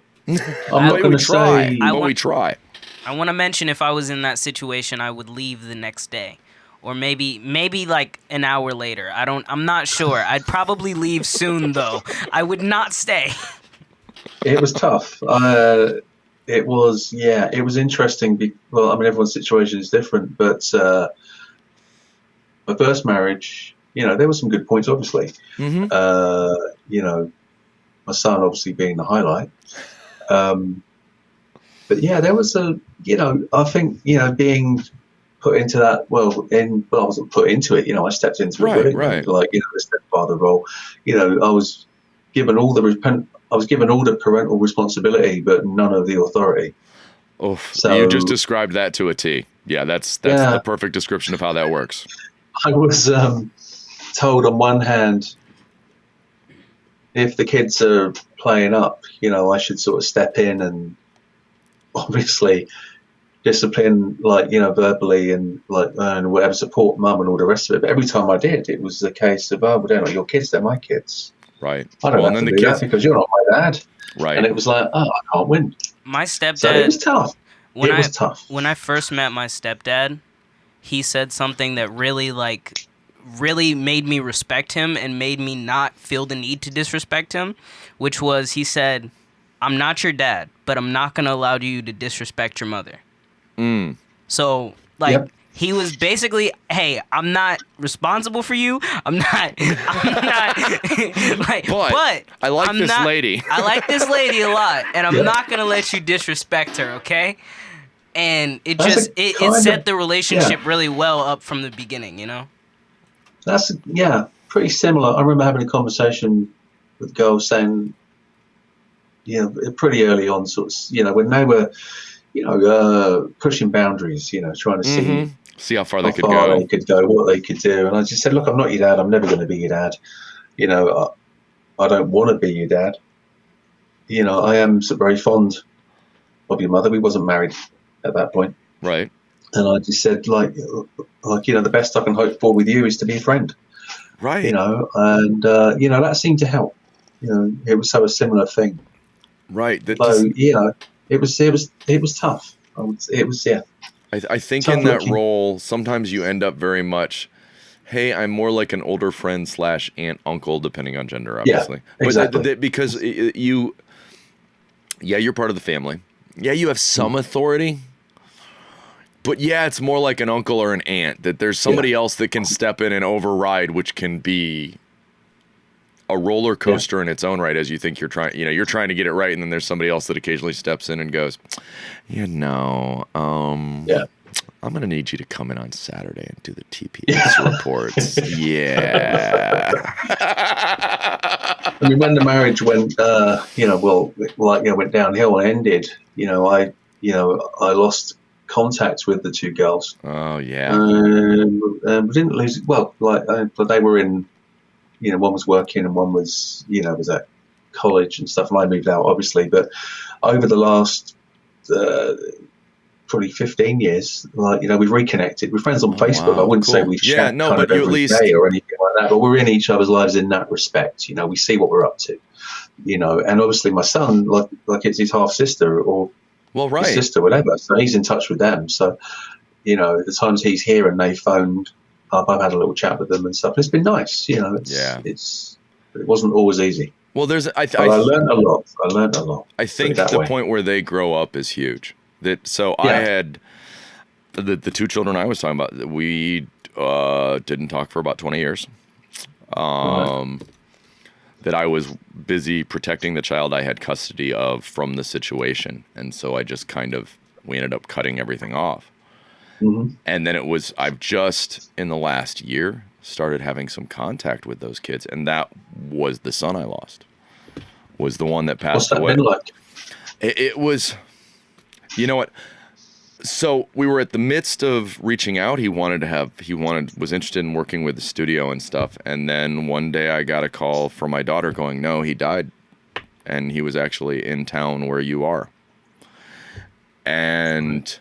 not going to say, but we try. I want to mention if I was in that situation, I would leave the next day. Or maybe like an hour later. I'm not sure. I'd probably leave soon though. I would not stay. It was tough. It was interesting. Everyone's situation is different, but my first marriage, there were some good points, obviously. Mm-hmm. My son obviously being the highlight. But yeah, there was I think, being put into that, I wasn't put into it, I stepped into it. Right. Like, the stepfather role, I was given all the parental responsibility, but none of the authority. Oh, so you just described that to a T. Yeah, that's the perfect description of how that works. I was told on one hand, if the kids are playing up, I should sort of step in and obviously discipline, verbally and whatever, support mum and all the rest of it. But every time I did, it was the case of, well, they're not your kids, they're my kids. Right. I don't have to do that because you're not my dad. Right. And it was like, I can't win. My stepdad. So it was tough. When I first met my stepdad, he said something that really made me respect him and made me not feel the need to disrespect him, which was, he said, I'm not your dad, but I'm not going to allow you to disrespect your mother. Mm. So, he was basically, hey, I'm not responsible for you. I'm not but I like this lady. I like this lady a lot, and I'm not going to let you disrespect her, okay? And it set the relationship really well up from the beginning, That's, pretty similar. I remember having a conversation with girls saying, pretty early on, sort of, when they were, pushing boundaries, trying to see how far they could go. What they could do. And I just said, look, I'm not your dad. I'm never going to be your dad. I don't want to be your dad. I am very fond of your mother. We wasn't married at that point. Right. And I just said, the best I can hope for with you is to be a friend. Right. And that seemed to help. It was a similar thing. Right. It was tough. I think in that role, sometimes you end up very much, hey, I'm more like an older friend / aunt, uncle, depending on gender, obviously. Yeah, exactly. But because you're part of the family. Yeah, you have some authority. But yeah, it's more like an uncle or an aunt, that there's somebody else that can step in and override, which can be a roller coaster in its own right, as you think you're trying to get it right, and then there's somebody else that occasionally steps in and goes, I'm going to need you to come in on Saturday and do the TPS reports. Yeah. I mean, when the marriage went, went downhill and ended, I lost contact with the 2 girls. Oh, yeah. We didn't lose, they were in, one was working and one was, was at college and stuff, and I moved out, obviously. But over the last probably 15 years. Like, we've reconnected. We're friends on Facebook. wow, I wouldn't say cool. we've Yeah, chat no, kind but of you at every least, day or anything like that, but we're in each other's lives in that respect. We see what we're up to, and obviously my son, like it's his half sister or well, his right. sister, whatever. So he's in touch with them. So, the times he's here and they phoned up, I've had a little chat with them and stuff. It's been nice. Yeah. It wasn't always easy, Well, but I learned a lot. I Put it think that the way. point where they grow up is huge. I Yeah. had the two children I was talking about. We didn't talk for about 20 years. Right. That I was busy protecting the child I had custody of from the situation, and so we ended up cutting everything off. Mm-hmm. And then I've just in the last year started having some contact with those kids, and that was the son I lost. Was the one that What's passed that away. been like? It was, you know what? So we were at the midst of reaching out. Was interested in working with the studio and stuff. And then one day I got a call from my daughter going, "No, he died. And he was actually in town where you are." And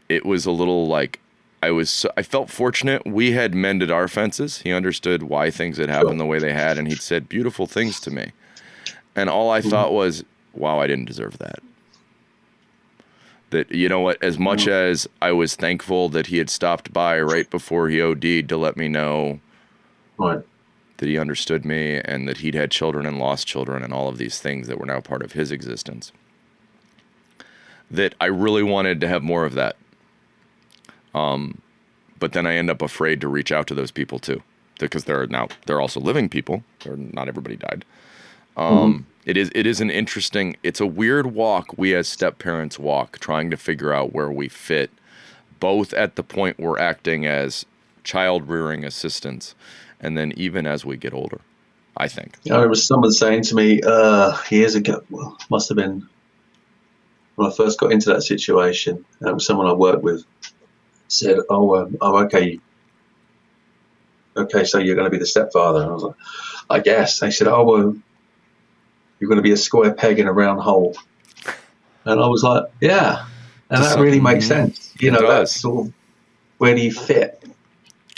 it was a little like, I felt fortunate. We had mended our fences. He understood why things had happened the way they had. And he'd said beautiful things to me. And all I thought was, wow, I didn't deserve that. That, you know what, as much as I was thankful that he had stopped by right before he OD'd to let me know that he understood me and that he'd had children and lost children and all of these things that were now part of his existence, that I really wanted to have more of that. But then I end up afraid to reach out to those people too, because they're also living people. Not everybody died. It is an interesting, it's a weird walk we as step-parents walk, trying to figure out where we fit, both at the point we're acting as child-rearing assistants, and then even as we get older, I think. There was someone saying to me years ago, well, must have been when I first got into that situation, it was someone I worked with, said, okay, so you're going to be the stepfather. And I was like, I guess. They said, well, you're going to be a square peg in a round hole. And I was like, yeah. And that really makes sense. That's sort of, where do you fit?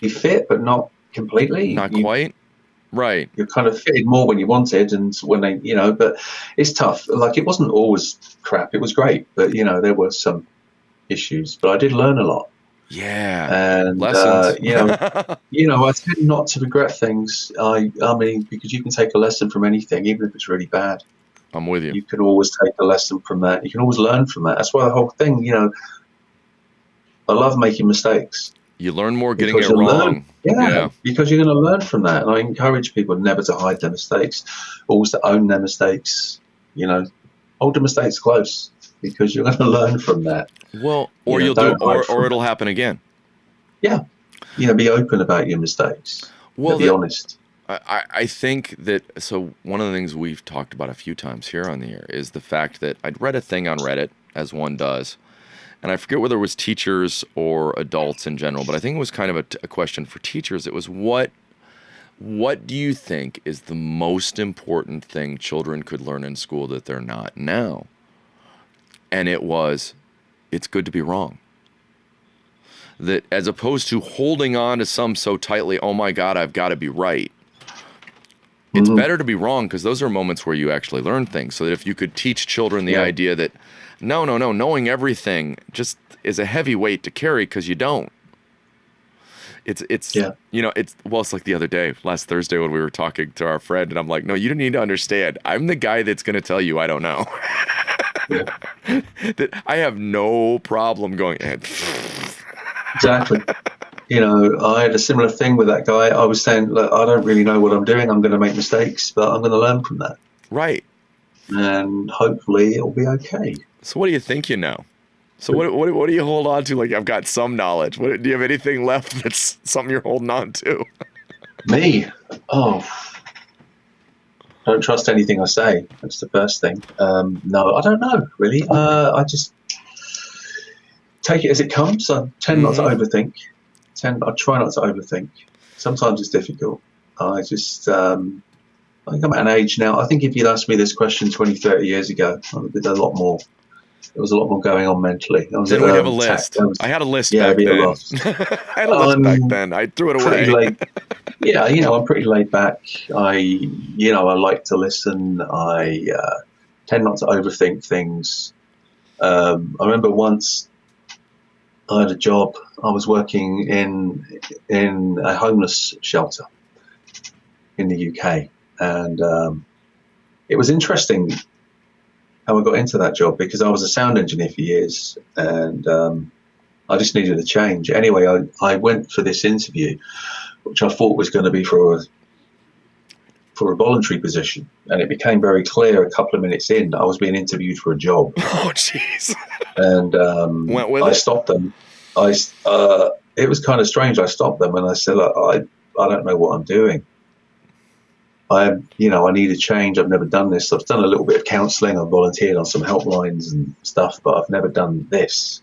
You fit, but not completely. Not quite. Right. You're kind of fitted more when you wanted, and when they, but it's tough. Like, it wasn't always crap. It was great, but, there were some issues. But I did learn a lot. Yeah. And, lessons. I tend not to regret things. I mean, because you can take a lesson from anything, even if it's really bad. I'm with you. You can always take a lesson from that. You can always learn from that. That's why the whole thing, I love making mistakes. You learn more getting it wrong. Yeah, because you're going to learn from that. And I encourage people never to hide their mistakes, always to own their mistakes. Hold the mistakes close, because you're going to learn from that. Well, or or it'll happen again. Yeah. Be open about your mistakes. Well, be honest. I think that, so one of the things we've talked about a few times here on the air is the fact that I'd read a thing on Reddit, as one does, and I forget whether it was teachers or adults in general, but I think it was kind of a question for teachers. It was, what do you think is the most important thing children could learn in school that they're not now? And it was, it's good to be wrong. That as opposed to holding on to some so tightly, oh my God, I've got to be right. It's better to be wrong, because those are moments where you actually learn things. So that if you could teach children the idea that, no, knowing everything just is a heavy weight to carry, because you don't. It's like the other day, last Thursday, when we were talking to our friend, and I'm like, no, you don't need to understand. I'm the guy that's going to tell you I don't know. That I have no problem going ahead. Exactly. I had a similar thing with that guy. I was saying, look, I don't really know what I'm doing. I'm going to make mistakes, but I'm going to learn from that. Right. And hopefully it'll be okay. So what do you think you know? So what do you hold on to? Like, I've got some knowledge. Do you have anything left that's something you're holding on to? Me? Oh, don't trust anything I say. That's the first thing. No, I don't know, really. I just take it as it comes. I tend not to overthink. I try not to overthink. Sometimes it's difficult. I think I'm at an age now. I think if you'd asked me this question 20, 30 years ago, I would have been a lot more There was a lot more going on mentally. I was Then at, we'd have a list. was, I had a list yeah, back be a then. lot. I had a list back then. I threw it Pretty away. laid. Yeah, I'm pretty laid back. I like to listen. I tend not to overthink things. I remember once I had a job. I was working in a homeless shelter in the UK, and it was interesting how I got into that job because I was a sound engineer for years, and I just needed a change. Anyway, I went for this interview, which I thought was going to be for a voluntary position, and it became very clear a couple of minutes in I was being interviewed for a job. Oh, jeez. And Went with I it? stopped them. It was kind of strange. I stopped them and I said, I don't know what I'm doing. I need a change. I've never done this. I've done a little bit of counselling. I've volunteered on some helplines and stuff, but I've never done this.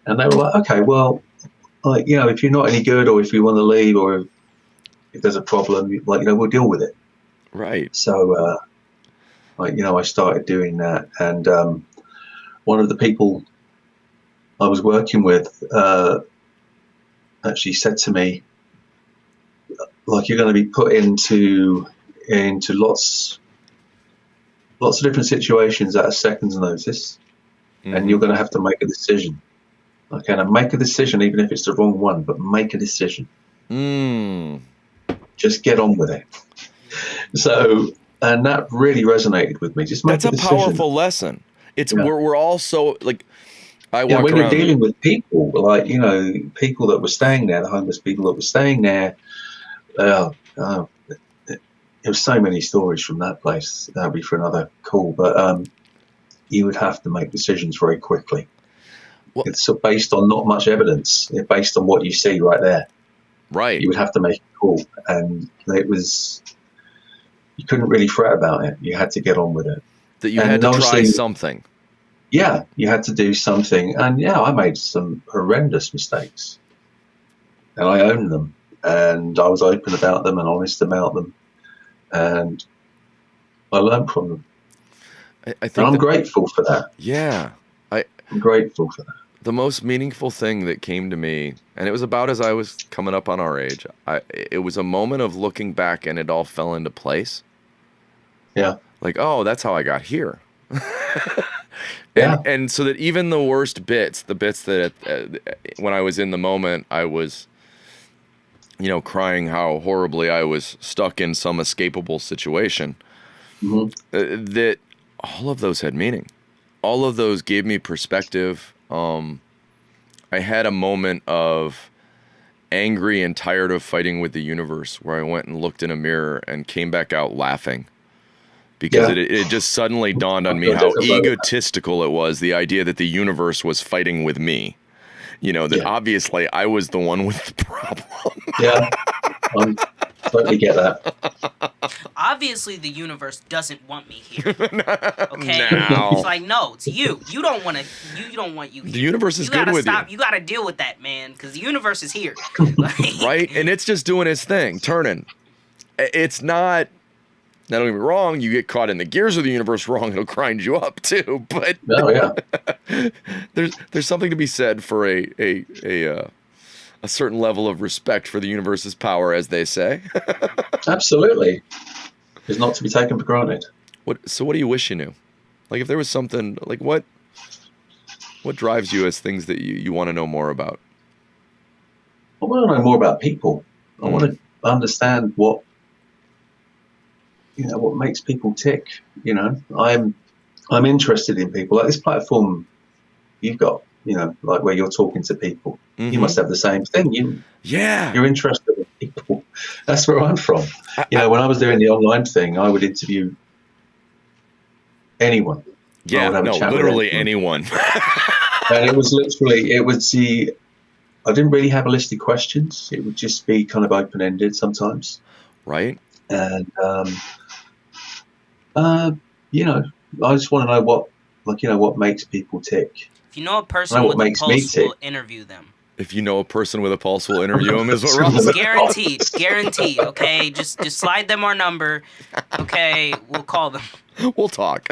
And they were like, okay, well, if you're not any good, or if you want to leave, or if there's a problem, we'll deal with it. Right. So, I started doing that, and one of the people I was working with actually said to me, like, you're going to be put into lots of different situations at a second's notice, and you're going to have to make a decision. Okay, now make a decision, even if it's the wrong one, but make a decision. Just get on with it. So, and that really resonated with me. Just make That's a decision. powerful lesson. It's we're all so like. I walk when around. You're dealing with people, like people that were staying there, the homeless people that were staying there. There was so many stories from that place. That'll be for another call. But you would have to make decisions very quickly. Well, it's based on not much evidence. It's based on what you see right there. Right. You would have to make a call, and you couldn't really fret about it. You had to get on with it. That you had to try something. Yeah, you had to do something. And yeah, I made some horrendous mistakes, and I owned them, and I was open about them and honest about them, and I learned from them. I think and I'm grateful for that. Yeah. I'm grateful for that. The most meaningful thing that came to me, and it was about as I was coming up on our age, it was a moment of looking back and it all fell into place. Yeah. Like, oh, that's how I got here. Yeah. And so that even the worst bits, the bits that when I was in the moment, I was, crying how horribly I was stuck in some escapable situation, that all of those had meaning. All of those gave me perspective. I had a moment of angry and tired of fighting with the universe where I went and looked in a mirror and came back out laughing. Because it just suddenly dawned on me how egotistical it was, the idea that the universe was fighting with me. Obviously I was the one with the problem. Yeah, I totally get that. Obviously the universe doesn't want me here. Okay? No. It's like, no, it's you. You don't want you here. The universe is good with you. You gotta deal with that, man, because the universe is here. Right? And it's just doing its thing, turning. It's not... Now, don't get me wrong, you get caught in the gears of the universe wrong, it'll grind you up too. But there's something to be said for a certain level of respect for the universe's power, as they say. Absolutely. It's not to be taken for granted. So what do you wish you knew? Like, if there was something, like what drives you as things that you want to know more about? I want to know more about people. I want to understand what makes people tick. I'm interested in people. Like this platform you've got, like where you're talking to people. You must have the same thing. You're interested in people. That's where I'm from. When I was doing the online thing, I would interview anyone. Yeah, literally anyone. And it was I didn't really have a list of questions. It would just be kind of open-ended sometimes. Right. And I just want to know what makes people tick. If you know a person with a pulse, we'll interview them. If you know a person with a pulse, we'll interview them, is what Rob said. Guaranteed. Okay, just slide them our number. Okay, we'll call them. We'll talk.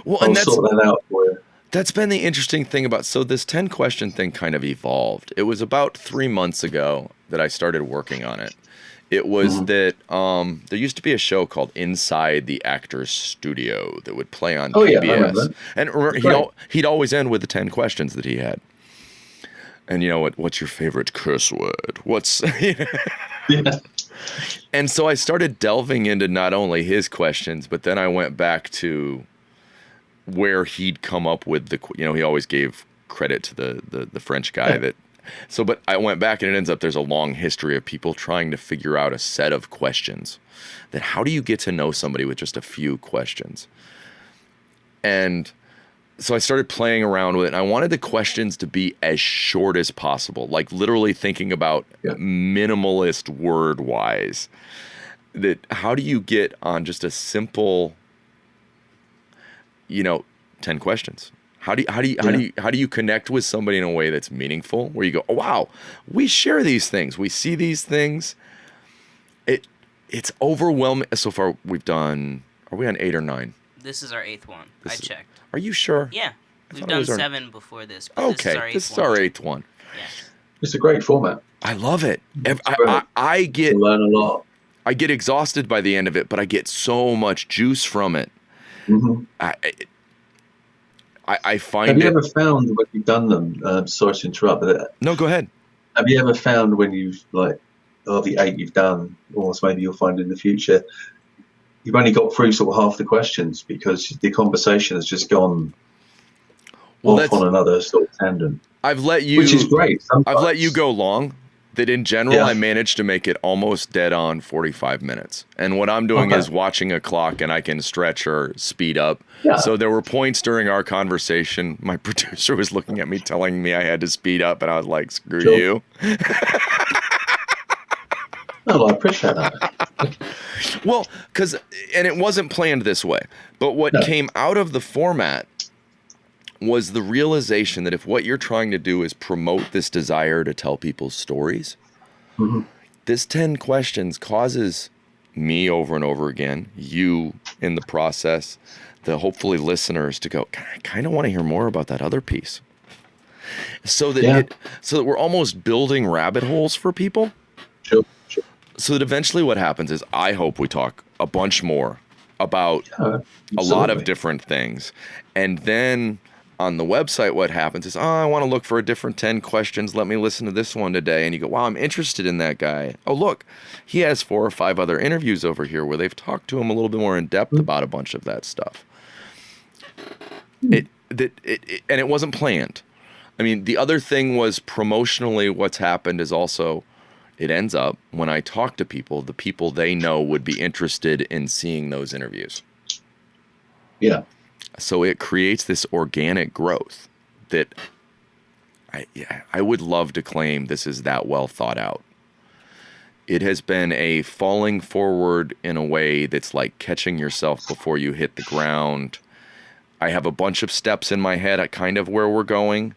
I'll sort that out for you. That's been the interesting thing about, so this 10 question thing kind of evolved. It was about 3 months ago that I started working on it. It was that there used to be a show called Inside the Actor's Studio that would play on PBS. Yeah, I remember that. And he'd always end with the 10 questions that he had. And you know what's your favorite curse word? What's Yeah. And so I started delving into not only his questions, but then I went back to where he'd come up with he always gave credit to the French guy but I went back and it ends up there's a long history of people trying to figure out a set of questions that how do you get to know somebody with just a few questions? And so I started playing around with it, and I wanted the questions to be as short as possible, like literally thinking about minimalist word-wise. That how do you get on just a simple, 10 questions? How do you connect with somebody in a way that's meaningful? Where you go, oh wow, we share these things, we see these things. It's overwhelming. So far, we've done. Are we on 8 or 9? This is our 8th one. I checked. Are you sure? Yeah. We've done 7 before this. But Okay, this is our 8th one. Yeah. It's a great format. I love it. I You learn a lot. I get exhausted by the end of it, but I get so much juice from it. Mm-hmm. I find Have you ever found when you've done them, sorry to interrupt, but No, go ahead. have you ever found when you've, the 8 you've done, or maybe you'll find in the future, you've only got through sort of half the questions because the conversation has just gone off on another sort of tangent. Which is great. Sometimes. I've let you go long. That in general, I managed to make it almost dead on 45 minutes. And what I'm doing is watching a clock, and I can stretch or speed up. Yeah. So there were points during our conversation, my producer was looking at me telling me I had to speed up, and I was like, screw you. Well, I appreciate that. Well, and it wasn't planned this way, but what came out of the format was the realization that if what you're trying to do is promote this desire to tell people's stories, this 10 questions causes me over and over again, you in the process, the hopefully listeners to go, I kind of want to hear more about that other piece. So that we're almost building rabbit holes for people. Sure. So that eventually what happens is I hope we talk a bunch more about a lot of different things. And then on the website, what happens is, I want to look for a different 10 questions. Let me listen to this one today. And you go, wow, I'm interested in that guy. Oh, look, he has 4 or 5 other interviews over here where they've talked to him a little bit more in depth about a bunch of that stuff. And it wasn't planned. I mean, the other thing was promotionally what's happened is also it ends up when I talk to people, the people they know would be interested in seeing those interviews. Yeah. So it creates this organic growth that I would love to claim this is that well thought out. It has been a falling forward in a way that's like catching yourself before you hit the ground. I have a bunch of steps in my head at kind of where we're going,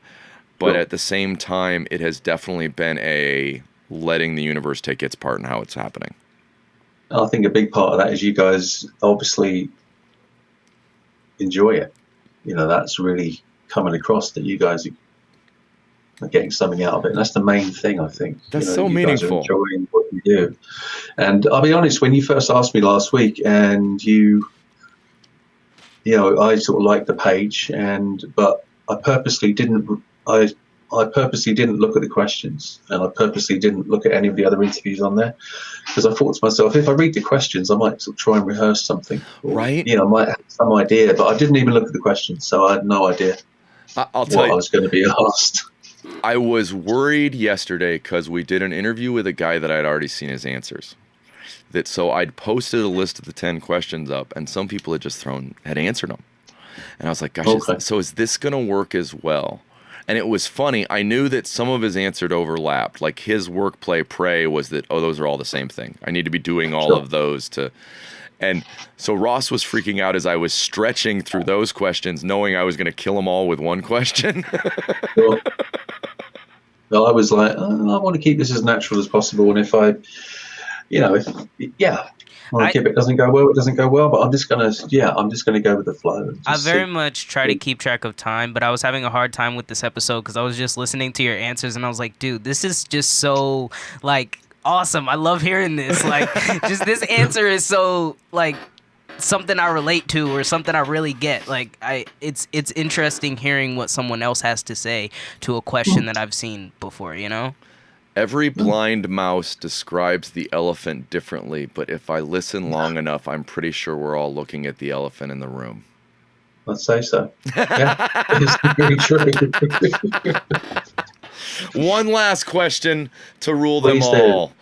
but at the same time, it has definitely been a letting the universe take its part in how it's happening. I think a big part of that is you guys obviously enjoy it. That's really coming across that you guys are getting something out of it. And that's the main thing, I think. That's so meaningful. You guys are enjoying what you do. And I'll be honest, when you first asked me last week and I sort of liked the page, but I purposely didn't look at the questions, and I purposely didn't look at any of the other interviews on there, because I thought to myself, if I read the questions, I might sort of try and rehearse something. Right. I might have some idea, but I didn't even look at the questions, so I had no idea I'll tell what you, I was going to be asked. I was worried yesterday because we did an interview with a guy that I'd already seen his answers. So I'd posted a list of the 10 questions up, and some people had answered them. And I was like, gosh, so is this going to work as well? And it was funny. I knew that some of his answers overlapped. Like his work, play, pray was that, those are all the same thing. I need to be doing all of those to... And so Ross was freaking out as I was stretching through those questions, knowing I was going to kill them all with one question. Well, I was like, I want to keep this as natural as possible. And if I if well, if it doesn't go well, it doesn't go well. But I'm just gonna go with the flow and I just very see. much try to keep track of time, but I was having a hard time with this episode because I was just listening to your answers and I was like, dude, this is just so like awesome. I love hearing this. Like, just this answer is so like something I relate to or something I really get. Like, it's interesting hearing what someone else has to say to a question that I've seen before. You know? Every blind mouse describes the elephant differently, but if I listen long enough, I'm pretty sure we're all looking at the elephant in the room. I'd say so. Yeah, it's very true. One last question to rule them Please all.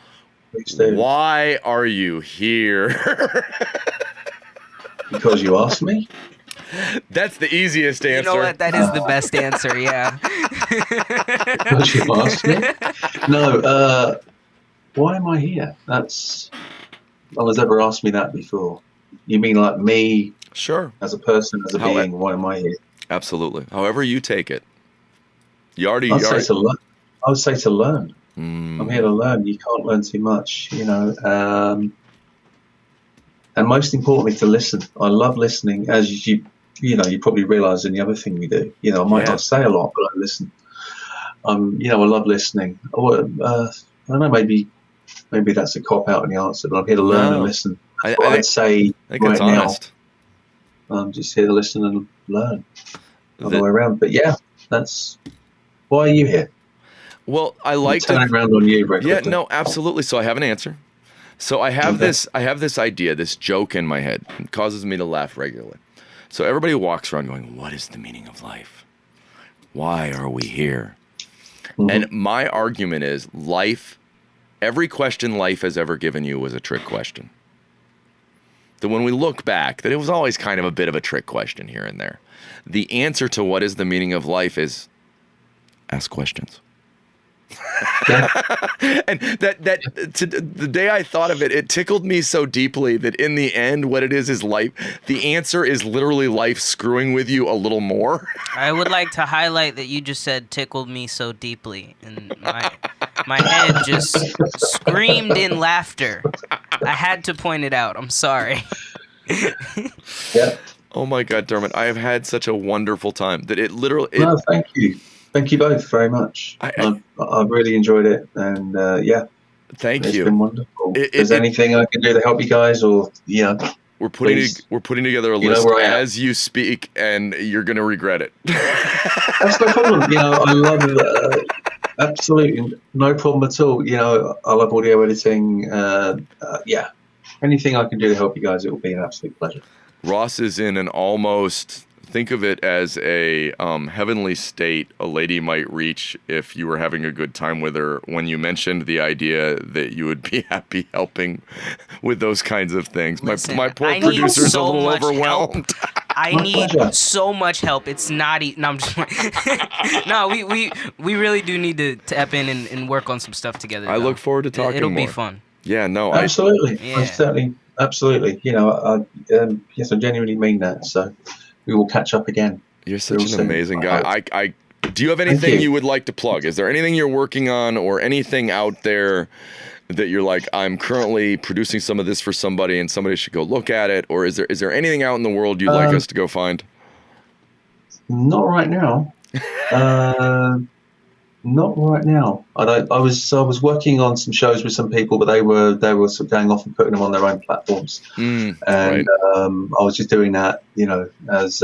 Please do. Why are you here? Because you asked me. That's the easiest answer. You know what? That is the best answer. Yeah. Because you asked me. No. Why am I here? No one's ever asked me that before. You mean like me? Sure. As a person, as a being, why am I here? Absolutely. However you take it. I would say to learn. I'm here to learn. You can't learn too much, and most importantly, to listen. I love listening, as you probably realise in the other thing we do. I might not say a lot, but I listen. I love listening. I don't know, maybe that's a cop out in the answer, but I'm here to learn and listen. I'd say I think right it's honest. now. I'm just here to listen and learn all the way around. But yeah, that's why are you here? Well, I like to turn around on you, right? Yeah, no, absolutely. So I have an answer. So I have this idea, this joke in my head. It causes me to laugh regularly. So everybody walks around going, what is the meaning of life? Why are we here? Mm-hmm. And my argument is every question life has ever given you was a trick question. That when we look back, that it was always kind of a bit of a trick question here and there. The answer to what is the meaning of life is ask questions. And the day I thought of it, it tickled me so deeply that in the end, what it is life. The answer is literally life screwing with you a little more. I would like to highlight that you just said tickled me so deeply, and my head just screamed in laughter. I had to point it out. I'm sorry. Yeah. Oh my God, Dermott, I have had such a wonderful time that it literally. No, thank you. Thank you both very much. I've really enjoyed it, and thank you. It's been wonderful. Is there anything I can do to help you guys, or we're putting together a list as you speak, and you're gonna regret it. That's no problem. I love it. Absolutely no problem at all. I love audio editing. Anything I can do to help you guys, it will be an absolute pleasure. Ross is in an almost. Think of it as a heavenly state a lady might reach if you were having a good time with her when you mentioned the idea that you would be happy helping with those kinds of things. Listen, my poor producer's a little overwhelmed. I need so much help. It's not no, I'm just no, we really do need to tap in and work on some stuff together. I look forward to talking It'll more. be fun. Yeah, no. Absolutely. I certainly, absolutely. Yes, I genuinely mean that. So we will catch up again. You're such an amazing guy. Do you have anything you would like to plug? Is there anything you're working on or anything out there that you're like, I'm currently producing some of this for somebody and somebody should go look at it? Or is there anything out in the world you'd like us to go find? Not right now. Not right now. I was working on some shows with some people, but they were sort of going off and putting them on their own platforms, and I was just doing that, as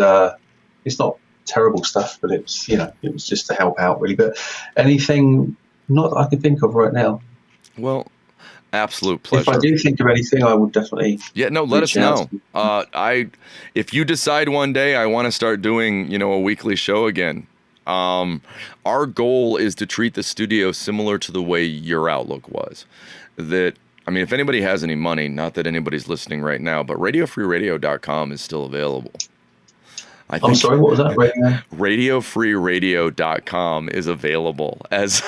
it's not terrible stuff, but it was just to help out really. But anything not that I can think of right now. Well, absolute pleasure. If I do think of anything, I would definitely. Yeah, no, let us know. If you decide one day I want to start doing, a weekly show again. Our goal is to treat the studio similar to the way your Outlook was. If anybody has any money, not that anybody's listening right now, but radiofreeradio.com is still available. I'm sorry, what was that? Radiofreeradio.com is available as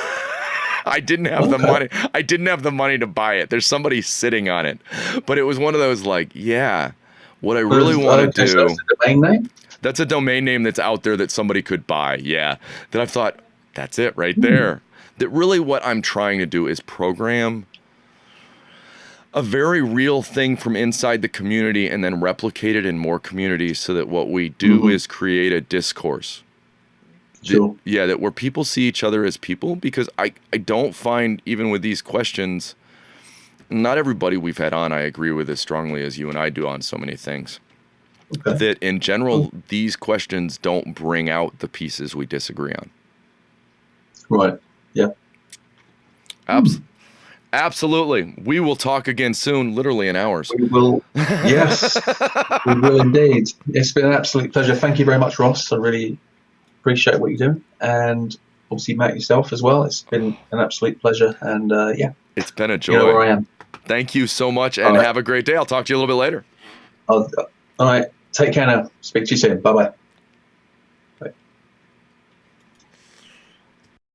I didn't have the money. I didn't have the money to buy it. There's somebody sitting on it, but it was one of those what I really want to do. That's the domain name? That's a domain name that's out there that somebody could buy. Yeah. That I've thought, that's it right there. That really what I'm trying to do is program. a very real thing from inside the community and then replicate it in more communities so that what we do is create a discourse. Sure. That where people see each other as people, because I don't find, even with these questions, not everybody we've had on I agree with as strongly as you and I do on so many things. Okay. That in general, these questions don't bring out the pieces we disagree on. Right. Yeah. Absolutely. We will talk again soon, literally in hours. We will. Yes, we will indeed. It's been an absolute pleasure. Thank you very much, Ross. I really appreciate what you're doing. And obviously, Matt, yourself as well. It's been an absolute pleasure. And it's been a joy. You know where I am. Thank you so much, and have a great day. I'll talk to you a little bit later. All right. Take care now. Speak to you soon. Bye-bye.